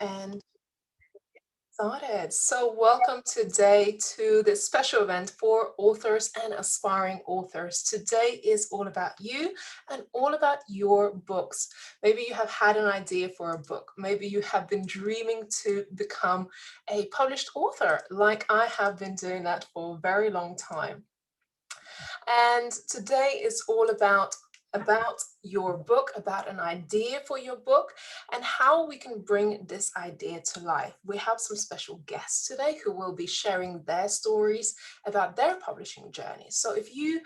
And started. So, welcome today to this special event for authors and aspiring authors. Today is all about you and all about your books. Maybe you have had an idea for a book. Maybe you have been dreaming to become a published author, like I have been doing that for a very long time. And today is all about your book, about an idea for your book, and how we can bring this idea to life. We have some special guests today who will be sharing their stories about their publishing journey. So if you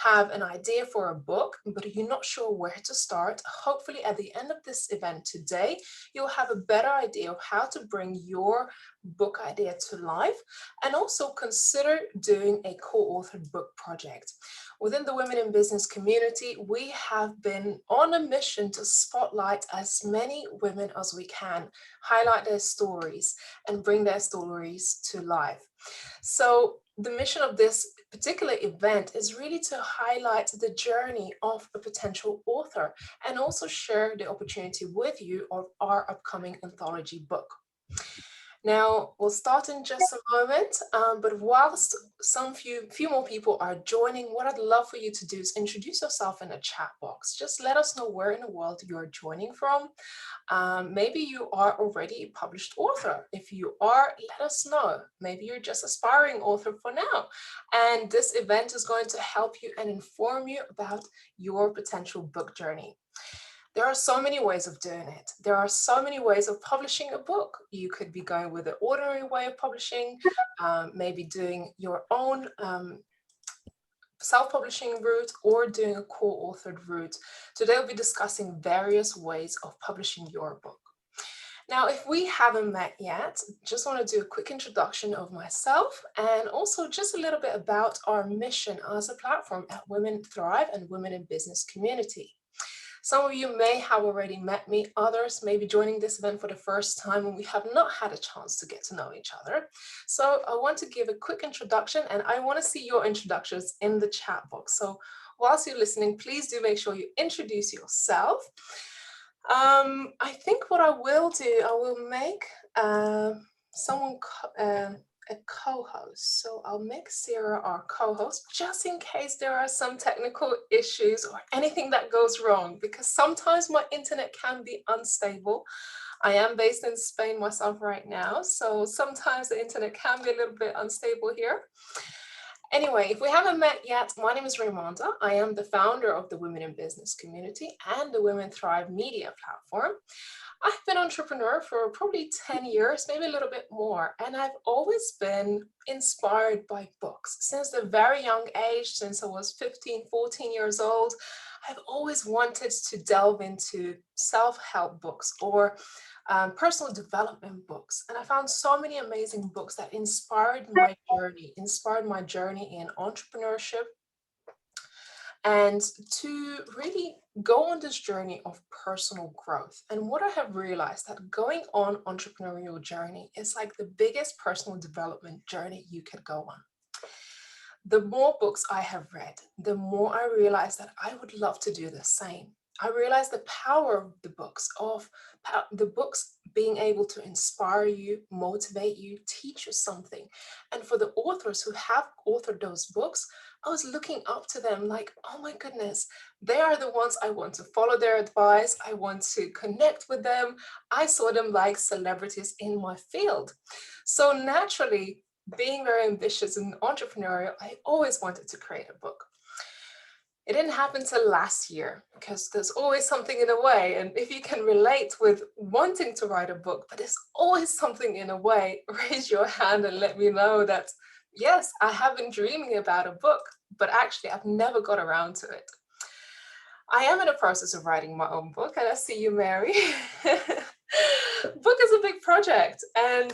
have an idea for a book, but you're not sure where to start, hopefully at the end of this event today, you'll have a better idea of how to bring your book idea to life, and also consider doing a co-authored book project. Within the Women in Business community, we have been on a mission to spotlight as many women as we can, highlight their stories, and bring their stories to life. So the mission of this particular event is really to highlight the journey of a potential author and also share the opportunity with you of our upcoming anthology book. Now, we'll start in just a moment, but whilst some few more people are joining, what I'd love for you to do is introduce yourself in the chat box. Just let us know where in the world you're joining from. Maybe you are already a published author. If you are, let us know. Maybe you're just aspiring author for now. And this event is going to help you and inform you about your potential book journey. There are so many ways of doing it. There are so many ways of publishing a book. You could be going with the ordinary way of publishing, maybe doing your own self-publishing route or doing a co-authored route. Today we'll be discussing various ways of publishing your book. Now, if we haven't met yet, just want to do a quick introduction of myself and also just a little bit about our mission as a platform at Women Thrive and Women in Business community. Some of you may have already met me, others may be joining this event for the first time and we have not had a chance to get to know each other. So I want to give a quick introduction and I want to see your introductions in the chat box. So whilst you're listening, please do make sure you introduce yourself. I think what I will do, I will make someone a co-host. So I'll make Sarah our co-host just in case there are some technical issues or anything that goes wrong, because sometimes my internet can be unstable. I am based in Spain myself right now, so sometimes the internet can be a little bit unstable here. Anyway, if we haven't met yet, my name is Raimonda. I am the founder of the Women in Business community and the Women Thrive media platform. I've been an entrepreneur for probably 10 years, maybe a little bit more, and I've always been inspired by books. Since a very young age, since I was 15, 14 years old, I've always wanted to delve into self-help books or personal development books. And I found so many amazing books that inspired my journey in entrepreneurship, and to really go on this journey of personal growth. And what I have realized that going on entrepreneurial journey is like the biggest personal development journey you could go on. The more books I have read, the more I realize that I would love to do the same. I realize the power of the books being able to inspire you, motivate you, teach you something. And for the authors who have authored those books, I was looking up to them like, oh my goodness, they are the ones I want to follow their advice. I want to connect with them. I saw them like celebrities in my field. So naturally, being very ambitious and entrepreneurial, I always wanted to create a book. It didn't happen till last year because there's always something in the way. And if you can relate with wanting to write a book, but there's always something in the way, raise your hand and let me know that, yes, I have been dreaming about a book, but actually I've never got around to it. I am in the process of writing my own book, and I see you, Mary. Book is a big project, and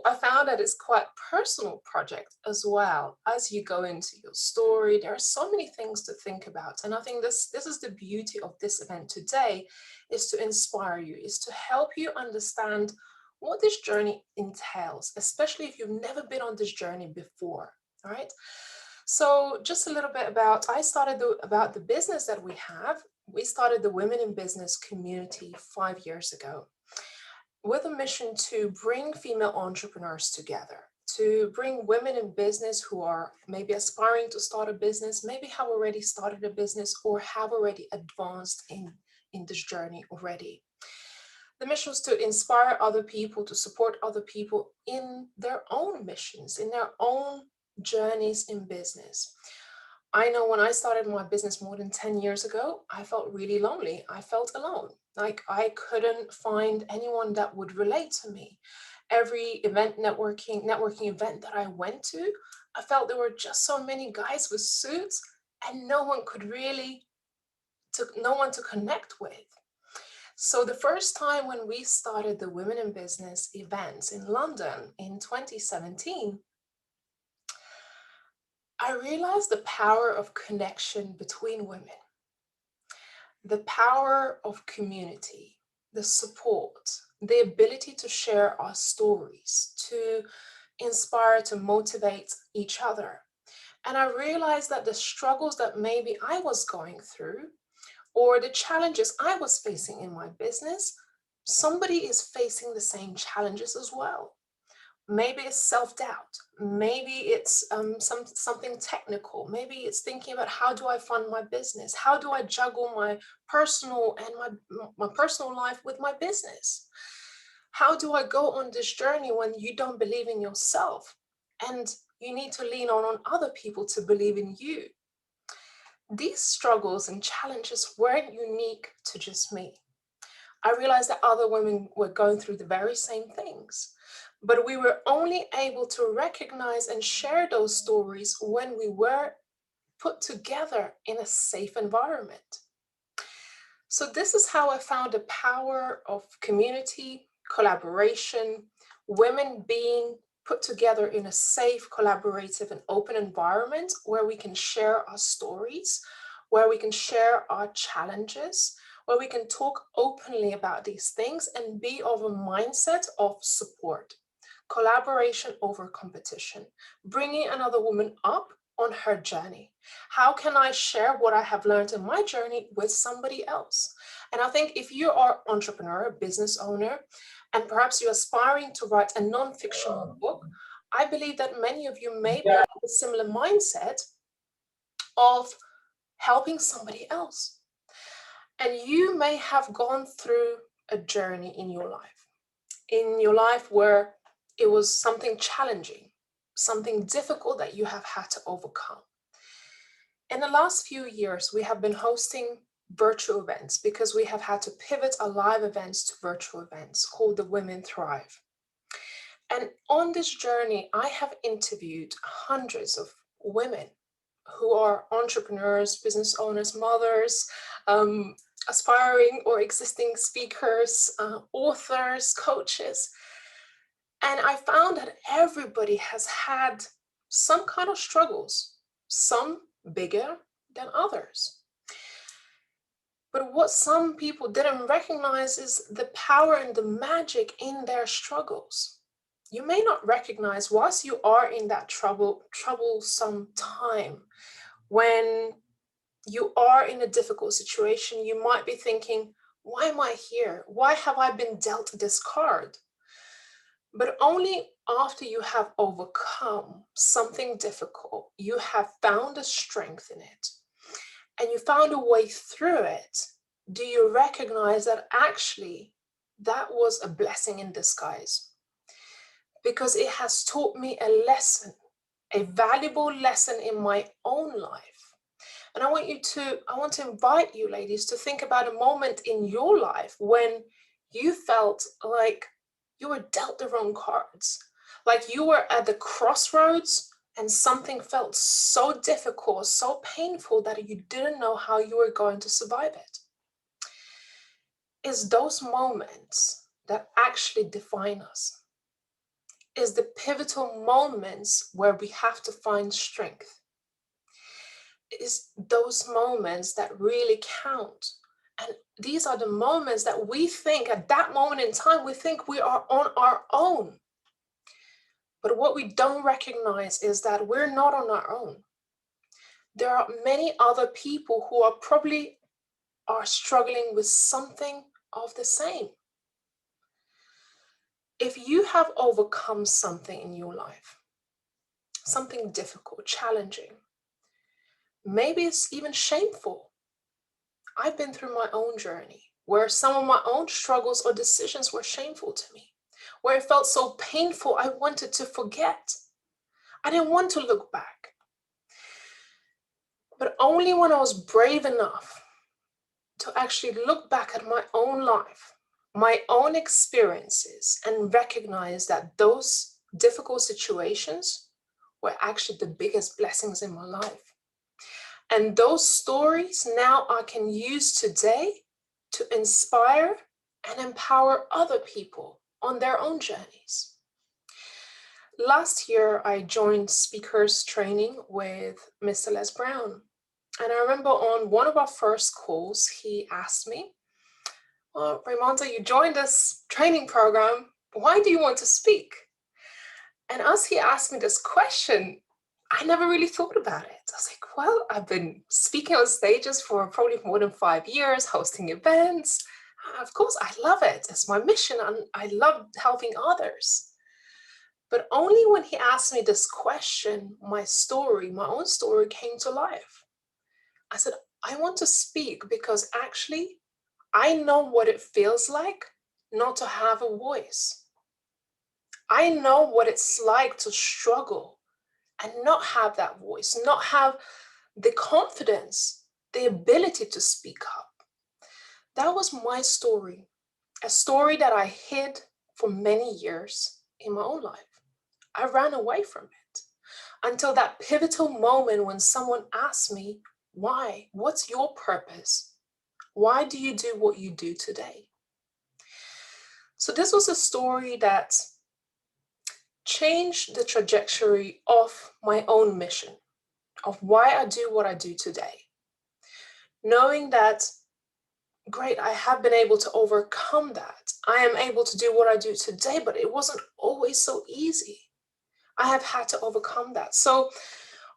I found that it's quite a personal project as well. As you go into your story, there are so many things to think about. And I think this is the beauty of this event today, is to inspire you, is to help you understand what this journey entails, especially if you've never been on this journey before, all right? So just a little bit about the business that we have. We started the Women in Business community 5 years ago. with a mission to bring female entrepreneurs together, to bring women in business who are maybe aspiring to start a business, maybe have already started a business, or have already advanced in this journey already. The mission was to inspire other people, to support other people in their own missions, in their own journeys in business. I know when I started my business more than 10 years ago, I felt really lonely. I felt alone. Like I couldn't find anyone that would relate to me. Every networking event that I went to, I felt there were just so many guys with suits and no one to connect with. So the first time when we started the Women in Business events in London in 2017, I realized the power of connection between women, the power of community, the support, the ability to share our stories, to inspire, to motivate each other. And I realized that the struggles that maybe I was going through, or the challenges I was facing in my business, somebody is facing the same challenges as well. Maybe it's self-doubt. Maybe it's something technical. Maybe it's thinking about how do I fund my business? How do I juggle my personal and my personal life with my business? How do I go on this journey when you don't believe in yourself and you need to lean on other people to believe in you? These struggles and challenges weren't unique to just me. I realized that other women were going through the very same things, but we were only able to recognize and share those stories when we were put together in a safe environment. So this is how I found the power of community, collaboration, women being put together in a safe, collaborative, and open environment where we can share our stories, where we can share our challenges, where we can talk openly about these things and be of a mindset of support, collaboration over competition, bringing another woman up on her journey. How can I share what I have learned in my journey with somebody else? And I think if you are an entrepreneur, a business owner, and perhaps you're aspiring to write a non-fictional book, I believe that many of you may be in a similar mindset of helping somebody else. And you may have gone through a journey in your life where it was something challenging, something difficult that you have had to overcome. In the last few years, we have been hosting virtual events because we have had to pivot our live events to virtual events called the Women Thrive. And on this journey, I have interviewed hundreds of women who are entrepreneurs, business owners, mothers, aspiring or existing speakers, authors, coaches. And I found that everybody has had some kind of struggles, some bigger than others. But what some people didn't recognize is the power and the magic in their struggles. You may not recognize whilst you are in that troublesome time, when you are in a difficult situation, you might be thinking, why am I here? Why have I been dealt this card? But only after you have overcome something difficult, you have found a strength in it, and you found a way through it, do you recognize that actually that was a blessing in disguise? Because it has taught me a lesson, a valuable lesson in my own life. And I want to invite you, ladies, to think about a moment in your life when you felt like you were dealt the wrong cards, like you were at the crossroads and something felt so difficult, so painful that you didn't know how you were going to survive it. It's those moments that actually define us. It's the pivotal moments where we have to find strength. It's those moments that really count. And these are the moments that we think at that moment in time, we think we are on our own. But what we don't recognize is that we're not on our own. There are many other people who are struggling with something of the same. If you have overcome something in your life, something difficult, challenging, maybe it's even shameful. I've been through my own journey where some of my own struggles or decisions were shameful to me, where it felt so painful I wanted to forget. I didn't want to look back. But only when I was brave enough to actually look back at my own life, my own experiences, and recognize that those difficult situations were actually the biggest blessings in my life. And those stories now I can use today to inspire and empower other people on their own journeys. Last year, I joined speakers training with Mr. Les Brown. And I remember on one of our first calls, he asked me, well, Raimonda, you joined this training program. Why do you want to speak? And as he asked me this question, I never really thought about it. I was like, well, I've been speaking on stages for probably more than 5 years, hosting events. Of course, I love it. It's my mission, and I love helping others. But only when he asked me this question, my own story came to life. I said, I want to speak because actually I know what it feels like not to have a voice. I know what it's like to struggle and not have that voice, not have the confidence, the ability to speak up. That was my story, a story that I hid for many years in my own life. I ran away from it until that pivotal moment when someone asked me, why? What's your purpose? Why do you do what you do today? So this was a story that changed the trajectory of my own mission, of why I do what I do today. Knowing that, great, I have been able to overcome that. I am able to do what I do today, but it wasn't always so easy. I have had to overcome that. So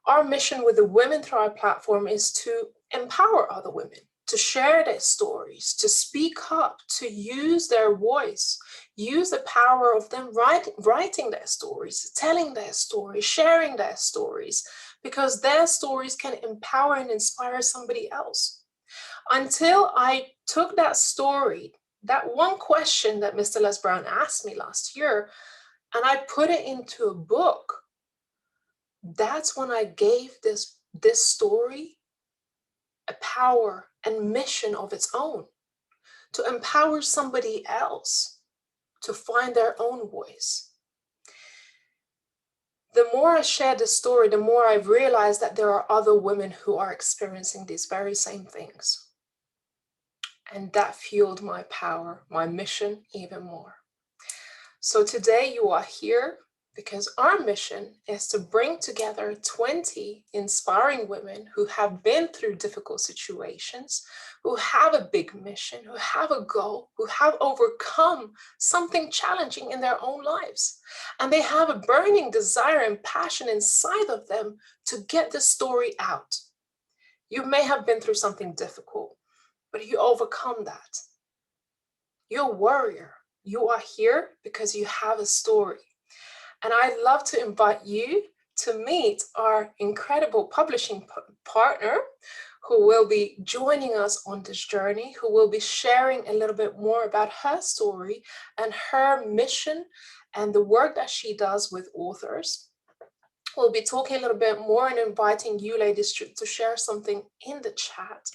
our mission with the women through our platform is to empower other women, to share their stories, to speak up, to use their voice, use the power of them writing their stories, telling their stories, sharing their stories, because their stories can empower and inspire somebody else. Until I took that story, that one question that Mr. Les Brown asked me last year, and I put it into a book, that's when I gave this story a power and mission of its own, to empower somebody else to find their own voice. The more I share the story, the more I realize that there are other women who are experiencing these very same things. And that fueled my power, my mission even more. So today you are here because our mission is to bring together 20 inspiring women who have been through difficult situations, who have a big mission, who have a goal, who have overcome something challenging in their own lives. And they have a burning desire and passion inside of them to get the story out. You may have been through something difficult, but you overcome that. You're a warrior. You are here because you have a story. And I'd love to invite you to meet our incredible publishing partner who will be joining us on this journey, who will be sharing a little bit more about her story and her mission and the work that she does with authors. We'll be talking a little bit more and inviting you ladies to share something in the chat.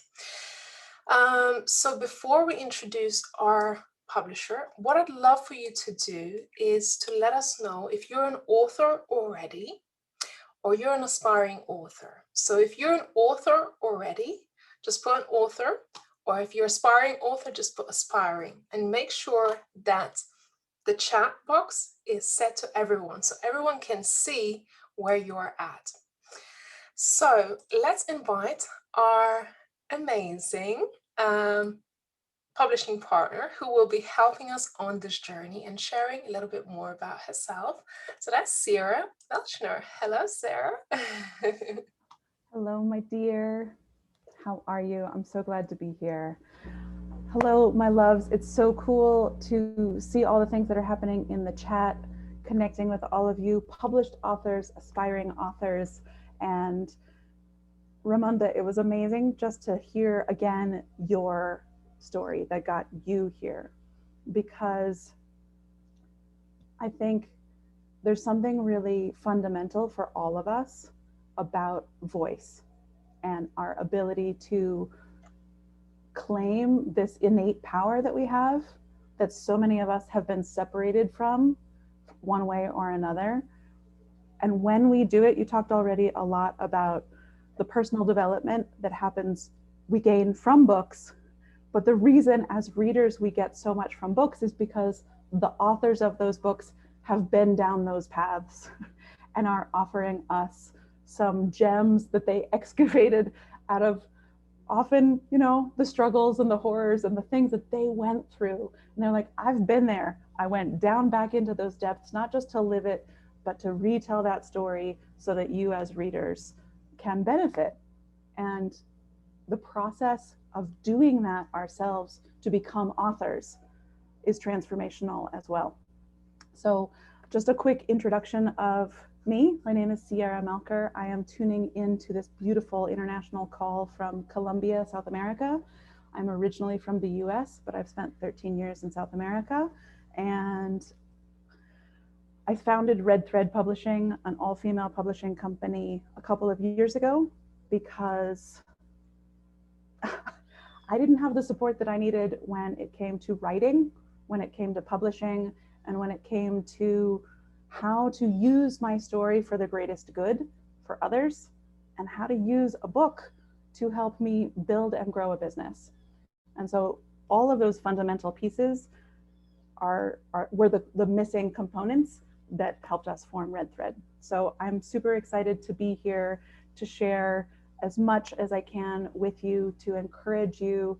So before we introduce our publisher, what I'd love for you to do is to let us know if you're an author already or you're an aspiring author. So if you're an author already, just put an author, or if you're aspiring author, just put aspiring, and make sure that the chat box is set to everyone so everyone can see where you're at. So let's invite our amazing publishing partner who will be helping us on this journey and sharing a little bit more about herself. So that's Sarah Belchner. Hello, Sarah. Hello, my dear. How are you? I'm so glad to be here. Hello, my loves. It's so cool to see all the things that are happening in the chat, connecting with all of you, published authors, aspiring authors. And Ramunda, it was amazing just to hear again your story that got you here, because I think there's something really fundamental for all of us about voice and our ability to claim this innate power that we have, that so many of us have been separated from one way or another. And when we do it, you talked already a lot about the personal development that happens, we gain from books. But the reason as readers we get so much from books is because the authors of those books have been down those paths and are offering us some gems that they excavated out of often, the struggles and the horrors and the things that they went through. And they're like, I've been there. I went down back into those depths, not just to live it, but to retell that story so that you as readers can benefit. And the process of doing that ourselves to become authors is transformational as well. So, just a quick introduction of me. My name is Sierra Melker. I am tuning into this beautiful international call from Colombia, South America. I'm originally from the US, but I've spent 13 years in South America. And I founded Red Thread Publishing, an all female publishing company, a couple of years ago because I didn't have the support that I needed when it came to writing, when it came to publishing, and when it came to how to use my story for the greatest good for others, and how to use a book to help me build and grow a business. And so all of those fundamental pieces were the missing components that helped us form Red Thread. So I'm super excited to be here to share as much as I can with you, to encourage you,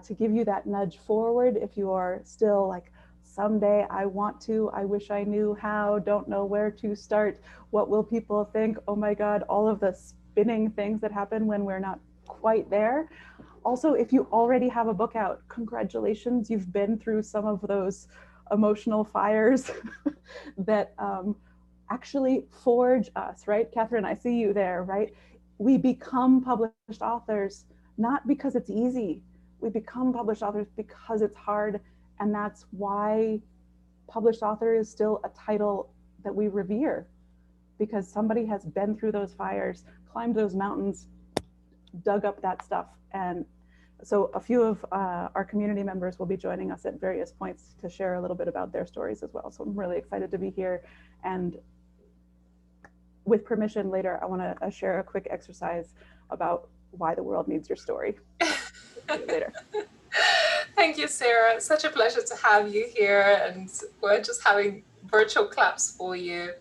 to give you that nudge forward if you are still like, someday I want to, I wish I knew how, don't know where to start, what will people think, oh my God, all of the spinning things that happen when we're not quite there. Also, if you already have a book out, congratulations, you've been through some of those emotional fires that actually forge us, right? Catherine, I see you there, right? We become published authors not because it's easy. We become published authors because it's hard. And that's why published author is still a title that we revere, because somebody has been through those fires, climbed those mountains, dug up that stuff. And so a few of our community members will be joining us at various points to share a little bit about their stories as well. So I'm really excited to be here. And with permission later, I want to share a quick exercise about why the world needs your story. Later. Thank you, Sarah. Such a pleasure to have you here, and we're just having virtual claps for you.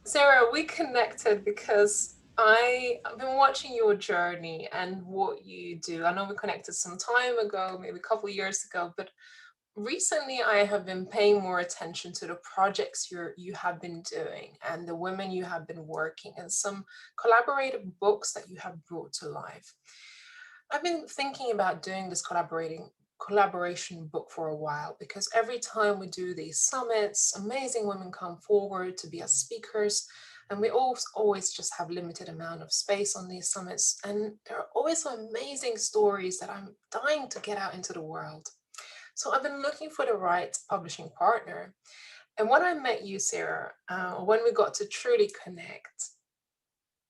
Sarah, we connected because I've been watching your journey and what you do. I know we connected some time ago, maybe a couple of years ago, but recently I have been paying more attention to the projects you have been doing and the women you have been working and some collaborative books that you have brought to life. I've been thinking about doing this collaboration book for a while, because every time we do these summits, amazing women come forward to be as speakers, and we always just have limited amount of space on these summits, and there are always some amazing stories that I'm dying to get out into the world. So I've been looking for the right publishing partner. And when I met you, Sarah, when we got to truly connect,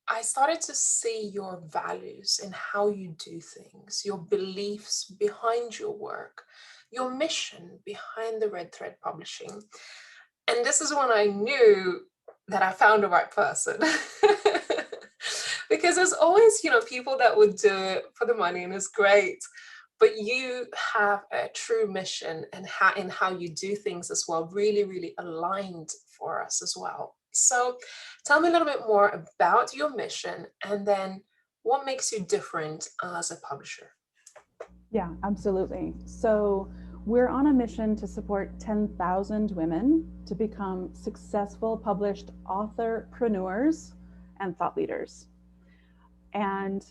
I started to see your values in how you do things, your beliefs behind your work, your mission behind the Red Thread Publishing. And this is when I knew that I found the right person. Because there's always, people that would do it for the money, and it's great. But you have a true mission, and how you do things as well, really, really aligned for us as well. So tell me a little bit more about your mission, and then what makes you different as a publisher. Yeah, absolutely. So we're on a mission to support 10,000 women to become successful published authorpreneurs and thought leaders. And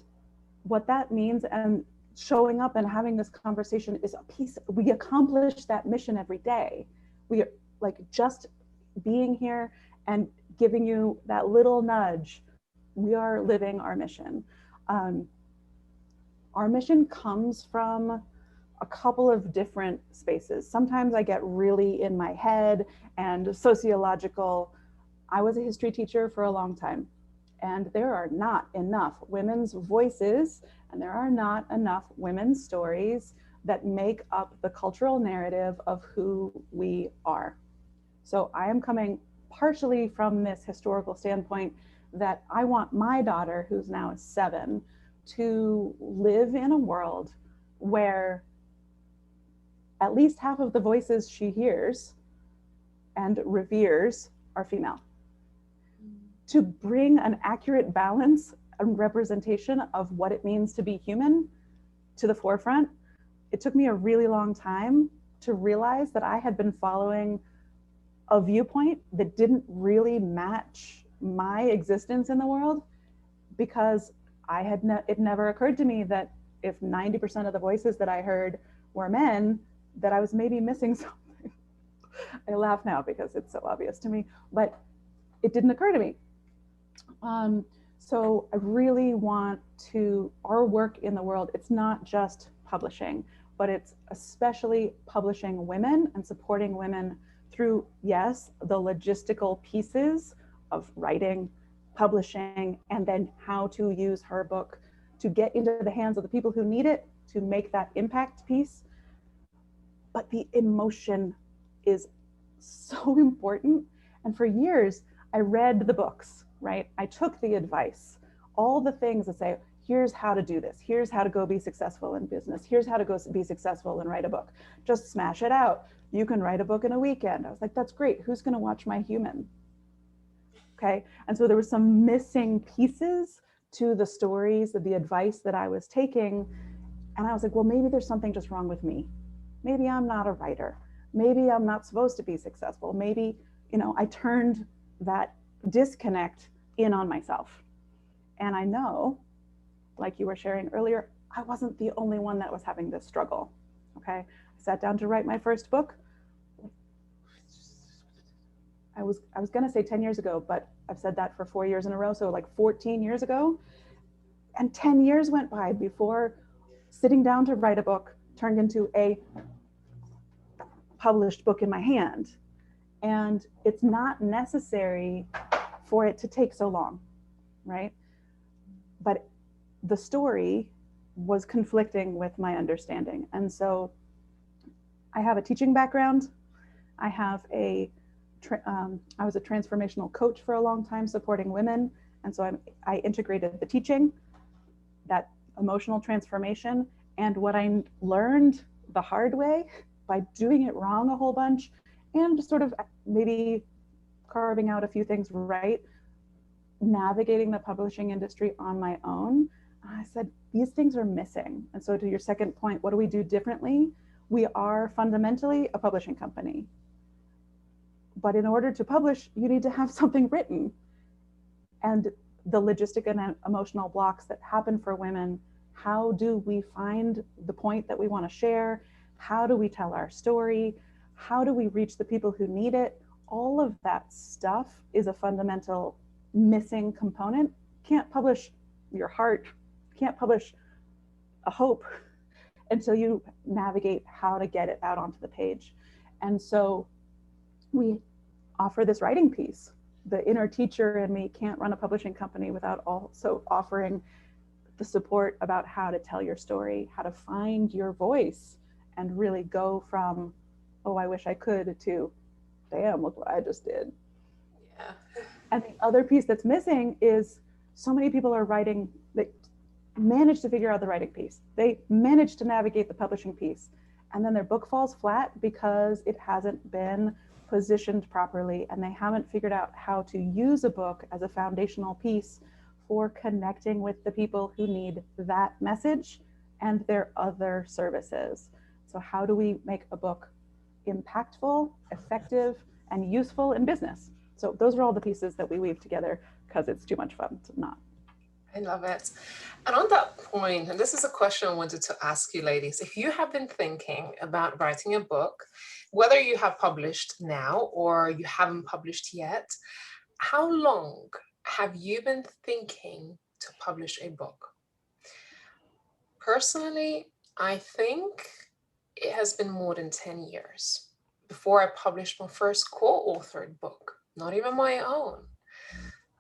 what that means, and showing up and having this conversation is a piece. We accomplish that mission every day. We are like just being here and giving you that little nudge. We are living our mission. Um, our mission comes from a couple of different spaces. Sometimes I get really in my head and sociological. I was a history teacher for a long time, and there are not enough women's voices, and there are not enough women's stories that make up the cultural narrative of who we are. So I am coming partially from this historical standpoint that I want my daughter, who's now 7, to live in a world where at least half of the voices she hears and reveres are female. To bring an accurate balance and representation of what it means to be human to the forefront, it took me a really long time to realize that I had been following a viewpoint that didn't really match my existence in the world, because it never occurred to me that if 90% of the voices that I heard were men, that I was maybe missing something. I laugh now because it's so obvious to me, but it didn't occur to me. So I really want our work in the world, it's not just publishing, but it's especially publishing women and supporting women through, yes, the logistical pieces of writing, publishing, and then how to use her book to get into the hands of the people who need it to make that impact piece. But the emotion is so important. And for years, I read the books, right? I took the advice, all the things that say, here's how to do this. Here's how to go be successful in business. Here's how to go be successful and write a book. Just smash it out. You can write a book in a weekend. I was like, that's great. Who's going to watch my human? Okay. And so there were some missing pieces to the stories, the advice that I was taking. And I was like, well, maybe there's something just wrong with me. Maybe I'm not a writer. Maybe I'm not supposed to be successful. Maybe, I turned that disconnect in on myself. And I know, like you were sharing earlier, I wasn't the only one that was having this struggle. Okay. I sat down to write my first book. I was going to say 10 years ago, but I've said that for 4 years in a row. So like 14 years ago. And 10 years went by before sitting down to write a book turned into a published book in my hand. And it's not necessary for it to take so long, right? But the story was conflicting with my understanding. And so I have a teaching background. I have I was a transformational coach for a long time, supporting women. And so I integrated the teaching, that emotional transformation, and what I learned the hard way by doing it wrong a whole bunch, and just sort of maybe carving out a few things right, navigating the publishing industry on my own. I said, these things are missing. And so to your second point, what do we do differently? We are fundamentally a publishing company. But in order to publish, you need to have something written. And the logistic and emotional blocks that happen for women, how do we find the point that we want to share? How do we tell our story? How do we reach the people who need it? All of that stuff is a fundamental missing component. Can't publish your heart, can't publish a hope until you navigate how to get it out onto the page. And so we offer this writing piece. The inner teacher in me can't run a publishing company without also offering the support about how to tell your story, how to find your voice, and really go from, oh, I wish I could, to, damn, look what I just did. Yeah. And the other piece that's missing is so many people are writing, they manage to figure out the writing piece. They manage to navigate the publishing piece. And then their book falls flat because it hasn't been positioned properly, and they haven't figured out how to use a book as a foundational piece for connecting with the people who need that message and their other services. So how do we make a book impactful, effective, and useful in business? So those are all the pieces that we weave together, because it's too much fun to not. I love it. And on that point, and this is a question I wanted to ask you, ladies, if you have been thinking about writing a book, whether you have published now or you haven't published yet, how long have you been thinking to publish a book? Personally, I think it has been more than 10 years before I published my first co-authored book, not even my own.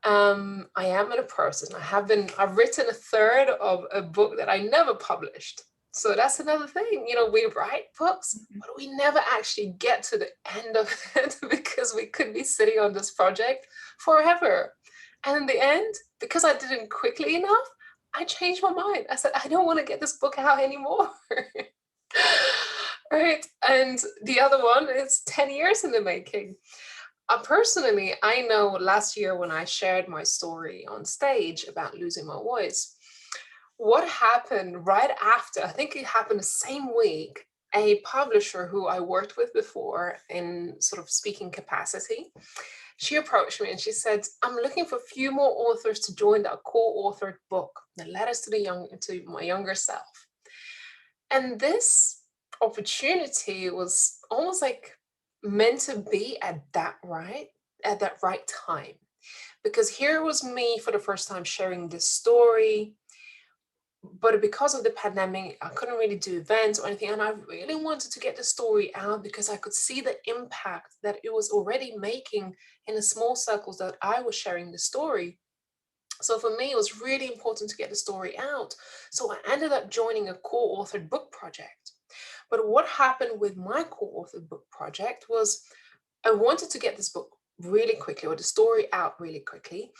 I am in a process. I've written a third of a book that I never published. So that's another thing. We write books, but we never actually get to the end of it because we could be sitting on this project forever. And in the end, because I didn't quickly enough, I changed my mind. I said, I don't want to get this book out anymore. Right. And the other one is 10 years in the making. Personally, I know last year when I shared my story on stage about losing my voice, what happened right after, I think it happened the same week, a publisher who I worked with before in sort of speaking capacity, she approached me and she said, I'm looking for a few more authors to join that co-authored book, the letters to my younger self. And this opportunity was almost like meant to be at that right time. Because here was me for the first time sharing this story. But because of the pandemic, I couldn't really do events or anything. And I really wanted to get the story out because I could see the impact that it was already making in the small circles that I was sharing the story. So for me, it was really important to get the story out. So I ended up joining a co-authored book project. But what happened with my co-authored book project was I wanted to get this book really quickly or the story out really quickly,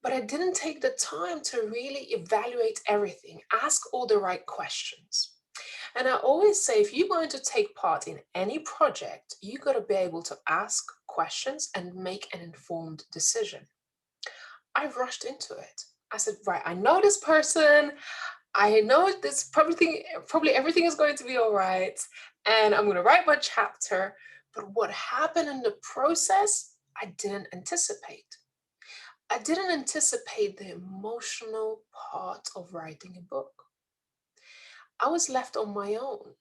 but I didn't take the time to really evaluate everything, ask all the right questions. And I always say, if you're going to take part in any project, you got to be able to ask questions and make an informed decision. I rushed into it. I said, right, I know this person. I know this probably everything is going to be all right. And I'm going to write my chapter. But what happened in the process, I didn't anticipate. I didn't anticipate the emotional part of writing a book. I was left on my own.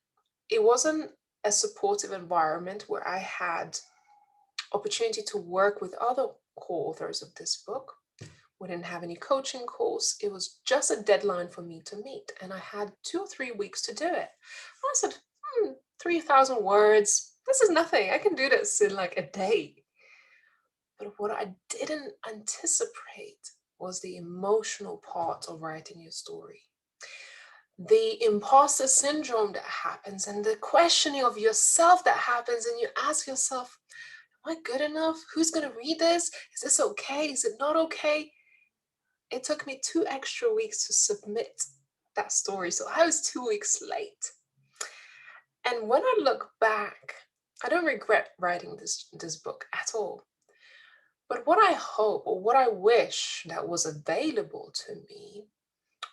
It wasn't a supportive environment where I had opportunity to work with other co-authors of this book. We didn't have any coaching calls. It was just a deadline for me to meet. And I had 2 or 3 weeks to do it. I said, 3,000 words. This is nothing. I can do this in like a day. But what I didn't anticipate was the emotional part of writing your story. The imposter syndrome that happens and the questioning of yourself that happens, and you ask yourself, am I good enough? Who's going to read this? Is this okay? Is it not okay? It took me 2 extra weeks to submit that story. So I was 2 weeks late. And when I look back, I don't regret writing this book at all. But what I hope or what I wish that was available to me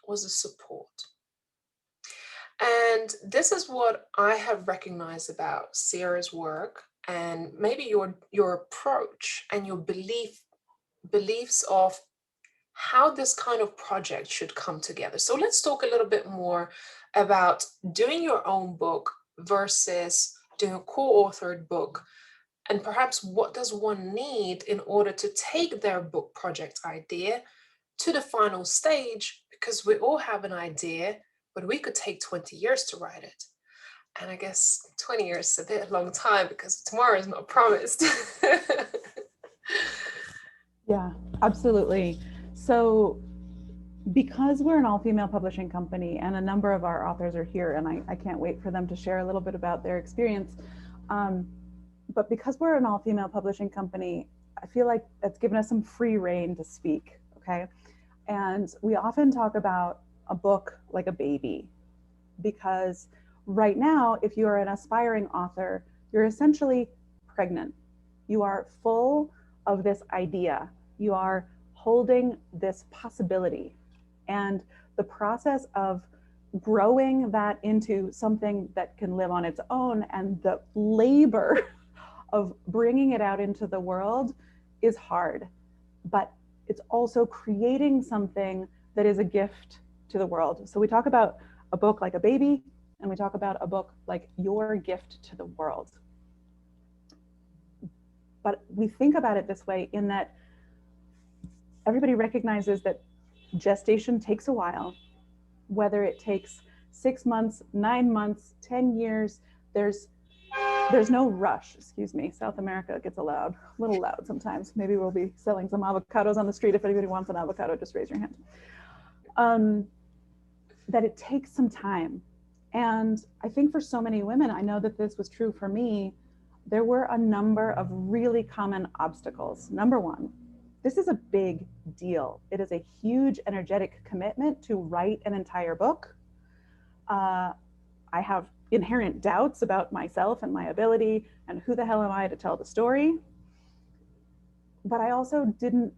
was the support. And this is what I have recognized about Sierra's work and maybe your approach and your beliefs of how this kind of project should come together. So let's talk a little bit more about doing your own book versus doing a co-authored book, and perhaps what does one need in order to take their book project idea to the final stage, because we all have an idea, but we could take 20 years to write it. And I guess 20 years is a bit long time because tomorrow is not promised. Yeah, absolutely. So because we're an all-female publishing company and a number of our authors are here, and I can't wait for them to share a little bit about their experience, but because we're an all-female publishing company, I feel like it's given us some free reign to speak, okay? And we often talk about a book like a baby, because right now, if you are an aspiring author, you're essentially pregnant. You are full of this idea. You are holding this possibility. And the process of growing that into something that can live on its own and the labor of bringing it out into the world is hard. But it's also creating something that is a gift to the world. So we talk about a book like a baby, and we talk about a book like your gift to the world. But we think about it this way in that everybody recognizes that gestation takes a while, whether it takes 6 months, 9 months, 10 years, there's no rush. Excuse me, South America gets a little loud sometimes. Maybe we'll be selling some avocados on the street. If anybody wants an avocado, just raise your hand. That it takes some time. And I think for so many women, I know that this was true for me, there were a number of really common obstacles. Number one, this is a big deal. It is a huge energetic commitment to write an entire book. I have inherent doubts about myself and my ability and who the hell am I to tell the story. But I also didn't,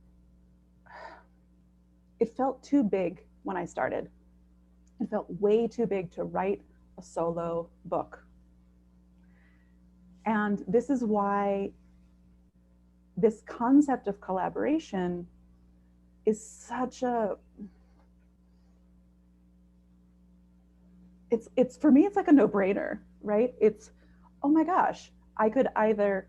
it felt too big when I started. It felt way too big to write a solo book. And this is why this concept of collaboration is such a, it's for me, it's like a no-brainer, right? It's, oh my gosh, I could either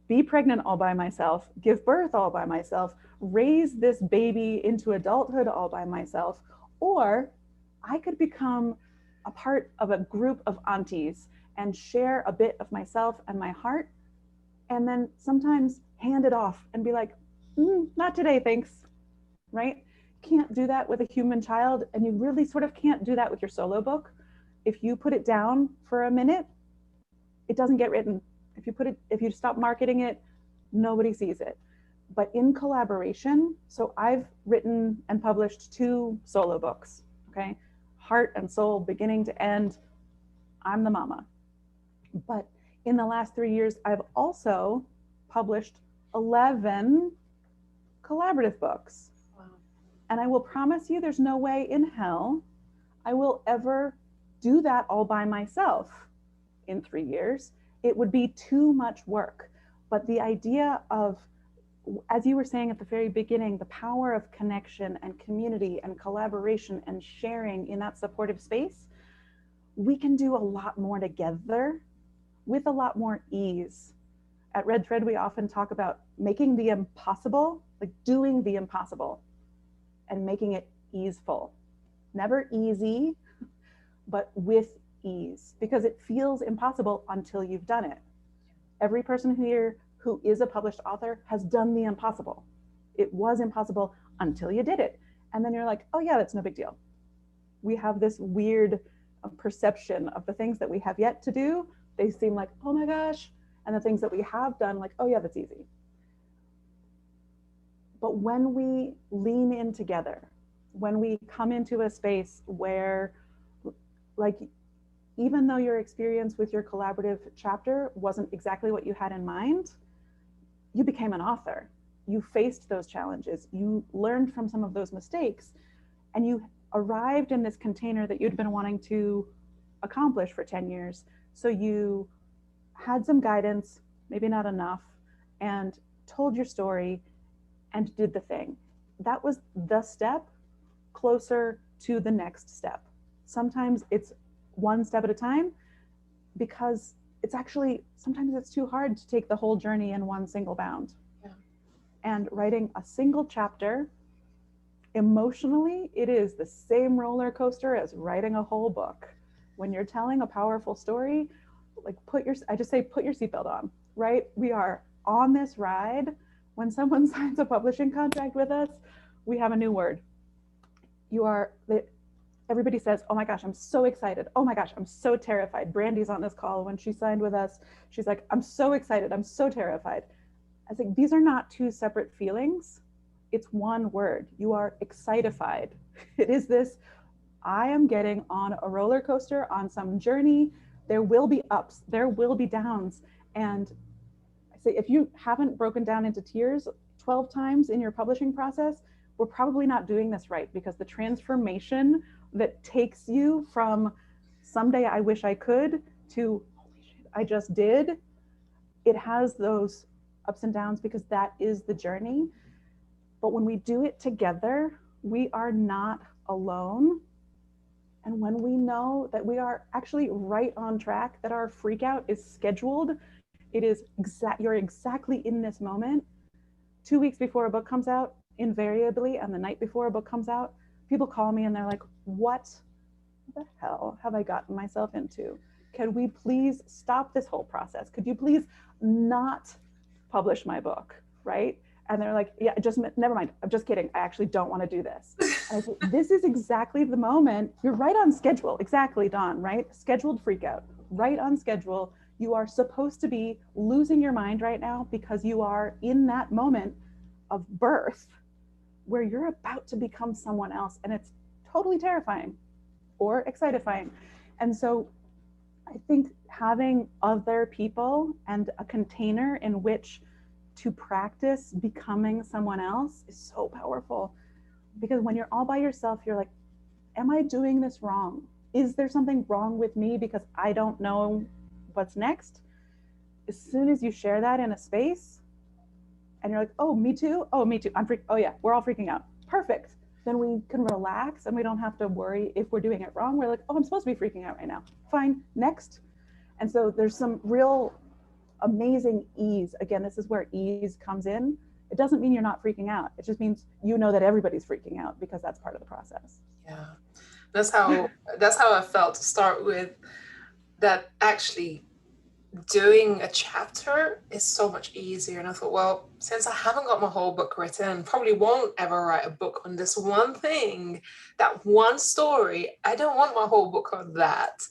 be pregnant all by myself, give birth all by myself, raise this baby into adulthood all by myself, or I could become a part of a group of aunties and share a bit of myself and my heart, and then sometimes hand it off and be like, not today, thanks, right? Can't do that with a human child, and you really sort of can't do that with your solo book. If you put it down for a minute, it doesn't get written. If you stop marketing it, nobody sees it. But in collaboration, so I've written and published 2 solo books, okay? Heart and soul, beginning to end, I'm the mama. But in the last 3 years, I've also published 11 collaborative books. Wow. And I will promise you, there's no way in hell I will ever do that all by myself in 3 years. It would be too much work. But the idea of, as you were saying at the very beginning, the power of connection and community and collaboration and sharing in that supportive space, we can do a lot more together with a lot more ease. At Red Thread, we often talk about making the impossible, like doing the impossible and making it easeful. Never easy, but with ease, because it feels impossible until you've done it. Every person here who is a published author has done the impossible. It was impossible until you did it. And then you're like, oh yeah, that's no big deal. We have this weird perception of the things that we have yet to do. They seem like, oh my gosh. And the things that we have done, like, oh yeah, that's easy. But when we lean in together, when we come into a space where, like, even though your experience with your collaborative chapter wasn't exactly what you had in mind, you became an author. You faced those challenges. You learned from some of those mistakes, and you arrived in this container that you'd been wanting to accomplish for 10 years. So you had some guidance, maybe not enough, and told your story and did the thing. That was the step closer to the next step. Sometimes it's one step at a time, because it's actually, sometimes it's too hard to take the whole journey in one single bound. Yeah. And writing a single chapter, emotionally, it is the same roller coaster as writing a whole book. When you're telling a powerful story, like I just say, put your seatbelt on, right? We are on this ride. When someone signs a publishing contract with us, we have a new word. Everybody says, oh my gosh, I'm so excited. Oh my gosh, I'm so terrified. Brandy's on this call. When she signed with us, she's like, I'm so excited. I'm so terrified. I think these are not 2 separate feelings. It's one word. You are excitified. It is this, I am getting on a roller coaster on some journey. There will be ups, there will be downs. And I say, if you haven't broken down into tears 12 times in your publishing process, we're probably not doing this right, because the transformation that takes you from someday I wish I could to holy shit, I just did, it has those ups and downs, because that is the journey. But when we do it together, we are not alone. And when we know that we are actually right on track, that our freak out is scheduled, you're exactly in this moment. 2 weeks before a book comes out, invariably, and the night before a book comes out, people call me and they're like, what the hell have I gotten myself into? Can we please stop this whole process? Could you please not publish my book? Right? And they're like, yeah, just never mind. I'm just kidding. I actually don't want to do this. And I say, this is exactly the moment. You're right on schedule. Exactly, Dawn, right? Scheduled freak out, right on schedule. You are supposed to be losing your mind right now because you are in that moment of birth where you're about to become someone else. And it's totally terrifying or excitifying. And so I think having other people and a container in which to practice becoming someone else is so powerful. Because when you're all by yourself, you're like, am I doing this wrong? Is there something wrong with me because I don't know what's next? As soon as you share that in a space and you're like, oh, me too. Oh, me too. Oh yeah, we're all freaking out. Perfect. Then we can relax and we don't have to worry if we're doing it wrong. We're like, oh, I'm supposed to be freaking out right now. Fine, next. And so there's some real amazing ease. Again, this is where ease comes in. It doesn't mean you're not freaking out. It just means you know that everybody's freaking out because that's part of the process. Yeah, that's how I felt to start with. That actually doing a chapter is so much easier. And I thought, well, since I haven't got my whole book written, probably won't ever write a book on this one thing, that one story, I don't want my whole book on that.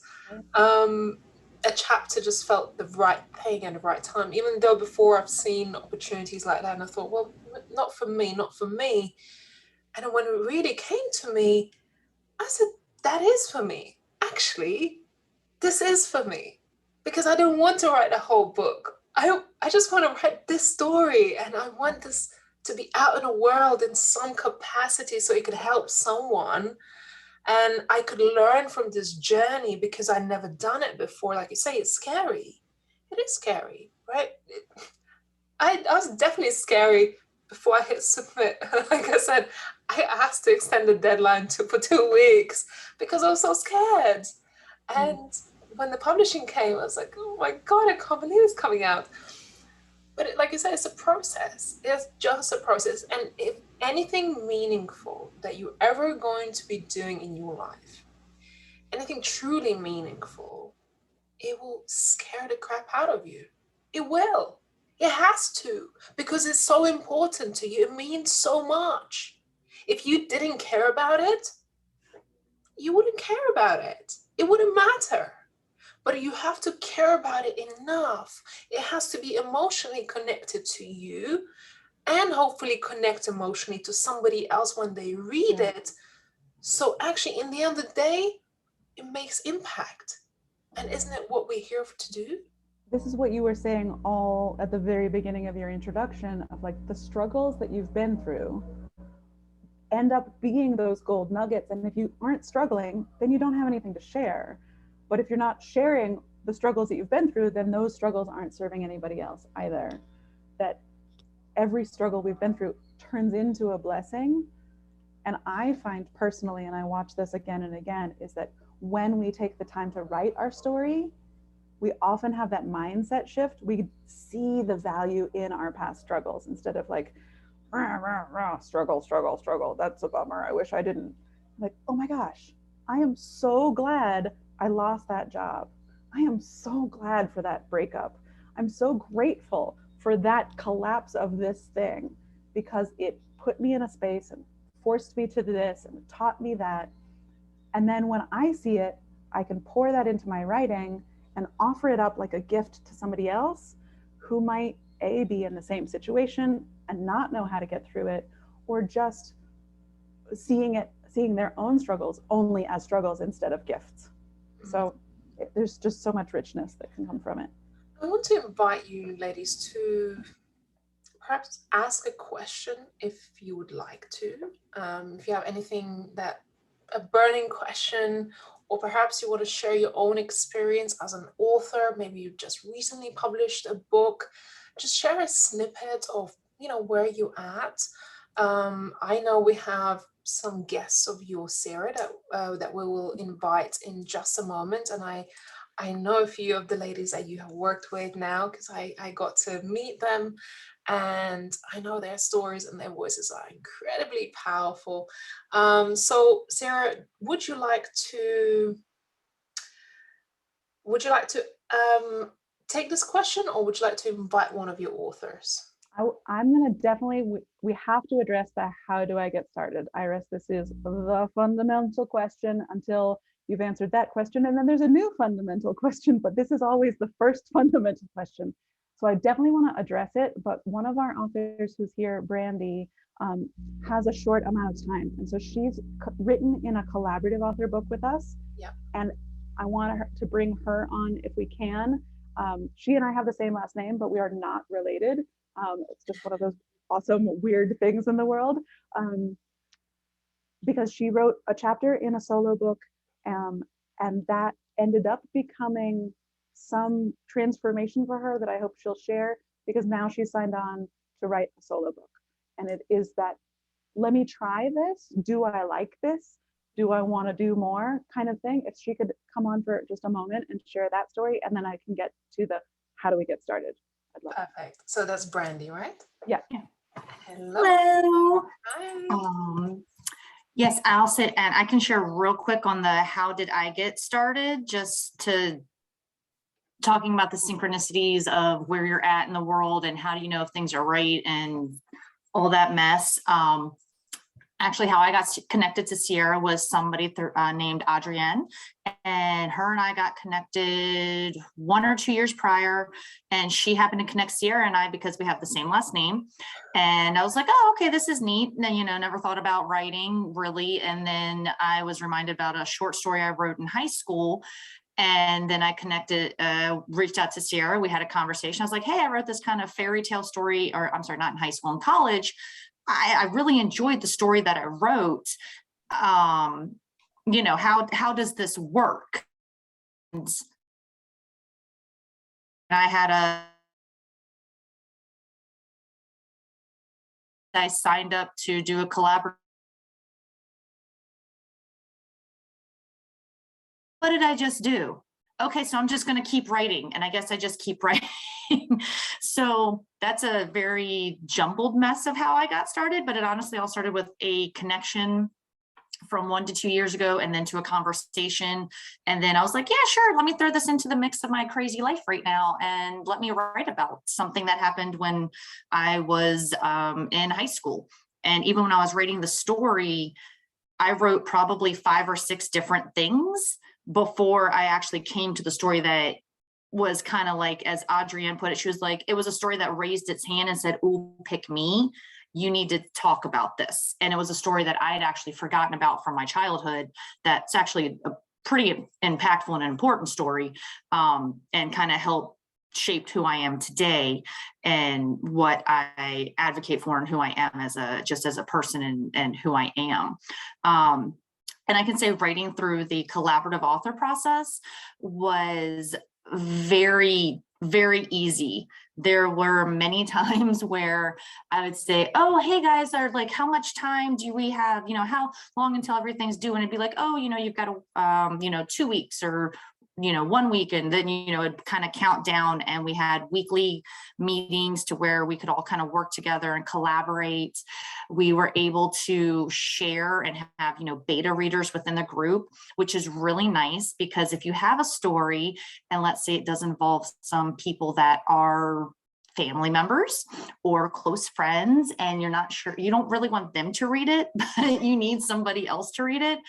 A chapter just felt the right thing at the right time, even though before I've seen opportunities like that and I thought, well, not for me, not for me. And then when it really came to me, I said, that is for me. Actually, this is for me, because I don't want to write a whole book. I just want to write this story, and I want this to be out in the world in some capacity so it could help someone. And I could learn from this journey because I'd never done it before. Like you say, it's scary. It is scary, right? I was definitely scary before I hit submit. Like I said, I asked to extend the deadline for 2 weeks because I was so scared. And when the publishing came, I was like, oh my God, I can't believe it's coming out. But like you said, it's a process. It's just a process. And if anything meaningful that you're ever going to be doing in your life, anything truly meaningful, it will scare the crap out of you. It will. It has to, because it's so important to you. It means so much. If you didn't care about it, you wouldn't care about it. It wouldn't matter. But you have to care about it enough. It has to be emotionally connected to you and hopefully connect emotionally to somebody else when they read it. So actually, in the end of the day, it makes impact. And isn't it what we're here to do? This is what you were saying all at the very beginning of your introduction of like the struggles that you've been through end up being those gold nuggets. And if you aren't struggling, then you don't have anything to share. But if you're not sharing the struggles that you've been through, then those struggles aren't serving anybody else either. That every struggle we've been through turns into a blessing. And I find personally, and I watch this again and again, is that when we take the time to write our story, we often have that mindset shift. We see the value in our past struggles instead of like, rah, rah, rah, struggle, struggle, struggle. That's a bummer. I wish I didn't. Like, oh my gosh, I am so glad I lost that job. I am so glad for that breakup. I'm so grateful for that collapse of this thing because it put me in a space and forced me to this and taught me that. And then when I see it, I can pour that into my writing and offer it up like a gift to somebody else who might be in the same situation and not know how to get through it, or just seeing their own struggles only as struggles instead of gifts. So there's just so much richness that can come from it. I want to invite you ladies to perhaps ask a question if you would like to. If you have anything a burning question, or perhaps you want to share your own experience as an author, maybe you just recently published a book, just share a snippet of, where you're at. I know we have some guests of yours, Sarah, that we will invite in just a moment. And I know a few of the ladies that you have worked with now because I got to meet them, and I know their stories and their voices are incredibly powerful. So Sarah, would you like to take this question, or would you like to invite one of your authors? I'm going to definitely, we have to address the how do I get started? Iris, this is the fundamental question until you've answered that question. And then there's a new fundamental question, but this is always the first fundamental question. So I definitely want to address it. But one of our authors who's here, Brandy, has a short amount of time. And so she's written in a collaborative author book with us. Yeah. And I want her to bring her on if we can. She and I have the same last name, but we are not related. It's just one of those awesome, weird things in the world. Because she wrote a chapter in a solo book, and that ended up becoming some transformation for her that I hope she'll share, because now she's signed on to write a solo book. And it is that, let me try this. Do I like this? Do I want to do more kind of thing? If she could come on for just a moment and share that story, and then I can get to the how do we get started. I'd love Perfect. So that's Brandy, right? Yeah. Hello. Hello. Hi. Yes, I'll sit and I can share real quick on the how did I get started, just to talking about the synchronicities of where you're at in the world and how do you know if things are right and all that mess. Actually, how I got connected to Sierra was somebody named Adrienne, and her and I got connected 1 or 2 years prior, and she happened to connect Sierra and I because we have the same last name. And I was like, oh, okay, this is neat. And, never thought about writing really. And then I was reminded about a short story I wrote in high school. And then I reached out to Sierra. We had a conversation. I was like, hey, I wrote this kind of fairy tale story, or I'm sorry, not in high school, in college. I really enjoyed the story that I wrote. How does this work? And I signed up to do a collaboration. What did I just do? Okay, so I'm just going to keep writing, and I guess I just keep writing. So that's a very jumbled mess of how I got started, but it honestly all started with a connection from 1 to 2 years ago, and then to a conversation. And then I was like, yeah, sure, let me throw this into the mix of my crazy life right now, and let me write about something that happened when I was in high school. And even when I was writing the story, I wrote probably 5 or 6 different things before I actually came to the story that was kind of like, as Adrienne put it, she was like, it was a story that raised its hand and said, ooh, pick me. You need to talk about this. And it was a story that I had actually forgotten about from my childhood. That's actually a pretty impactful and important story, and kind of helped shaped who I am today and what I advocate for and who I am as a person and who I am. And I can say writing through the collaborative author process was very, very easy. There were many times where I would say, oh, hey guys, are like, how much time do we have? How long until everything's due? And it'd be like, oh, you've got to, 2 weeks or 1 week. And then, it'd kind of count down, and we had weekly meetings to where we could all kind of work together and collaborate. We were able to share and have, beta readers within the group, which is really nice, because if you have a story and let's say it does involve some people that are family members or close friends, and you're not sure, you don't really want them to read it, but you need somebody else to read it.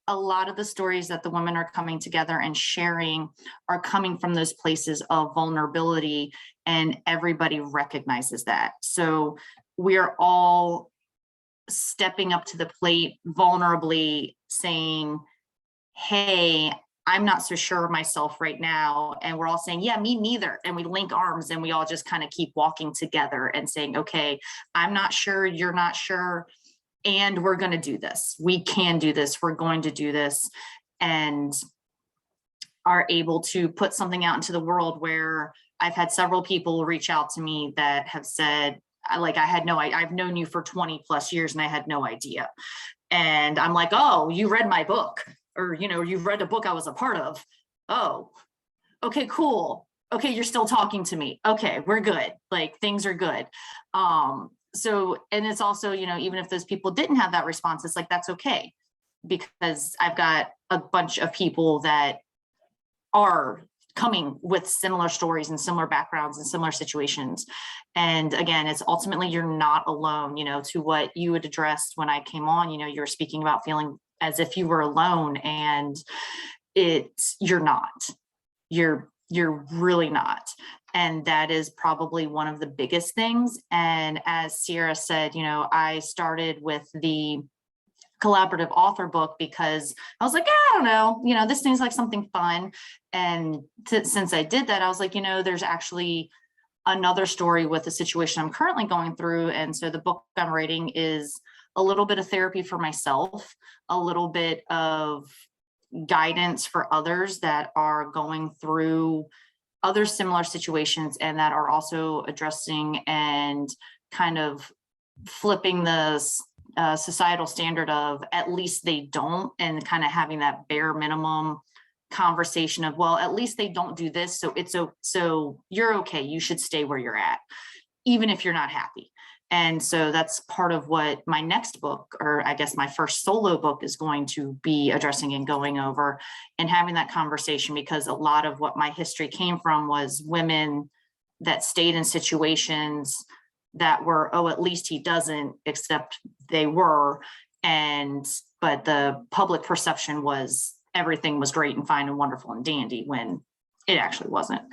A lot of the stories that the women are coming together and sharing are coming from those places of vulnerability, and everybody recognizes that. So we are all stepping up to the plate vulnerably, saying, hey, I'm not so sure of myself right now. And we're all saying, yeah, me neither. And we link arms and we all just kind of keep walking together and saying, okay, I'm not sure, you're not sure, and we're going to do this. We can do this. We're going to do this. And are able to put something out into the world where I've had several people reach out to me that have said, like, I've known you for 20 plus years and I had no idea. And I'm like, oh, you read my book, or, you've read a book I was a part of. Oh, okay, cool. Okay, you're still talking to me. Okay, we're good. Like, things are good. So, and it's also, even if those people didn't have that response, it's like, that's okay, because I've got a bunch of people that are coming with similar stories and similar backgrounds and similar situations. And again, it's ultimately, you're not alone, to what you had addressed when I came on, you were speaking about feeling as if you were alone, and you're not. You're really not. And that is probably one of the biggest things. And as Sierra said, I started with the collaborative author book because I was like, I don't know, this seems like something fun. And since I did that, I was like, there's actually another story with the situation I'm currently going through. And so the book I'm writing is a little bit of therapy for myself, a little bit of guidance for others that are going through other similar situations, and that are also addressing and kind of flipping the societal standard of at least they don't, and kind of having that bare minimum conversation of, well, at least they don't do this, so you're okay, you should stay where you're at, even if you're not happy. And so that's part of what my next book, or I guess my first solo book, is going to be addressing and going over, and having that conversation, because a lot of what my history came from was women that stayed in situations that were, oh, at least he doesn't, except they were. But the public perception was everything was great and fine and wonderful and dandy, when it actually wasn't.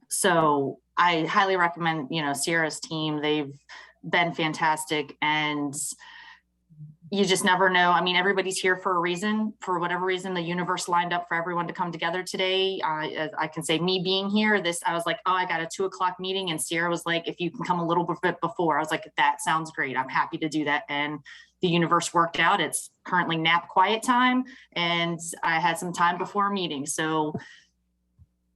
So I highly recommend, Sierra's team. They've been fantastic, and you just never know. I mean, everybody's here for a reason. For whatever reason, the universe lined up for everyone to come together today. I can say, me being here, I was like, oh, I got a 2:00 meeting, and Sierra was like, if you can come a little bit before. I was like, that sounds great. I'm happy to do that. And the universe worked out. It's currently nap quiet time, and I had some time before a meeting. So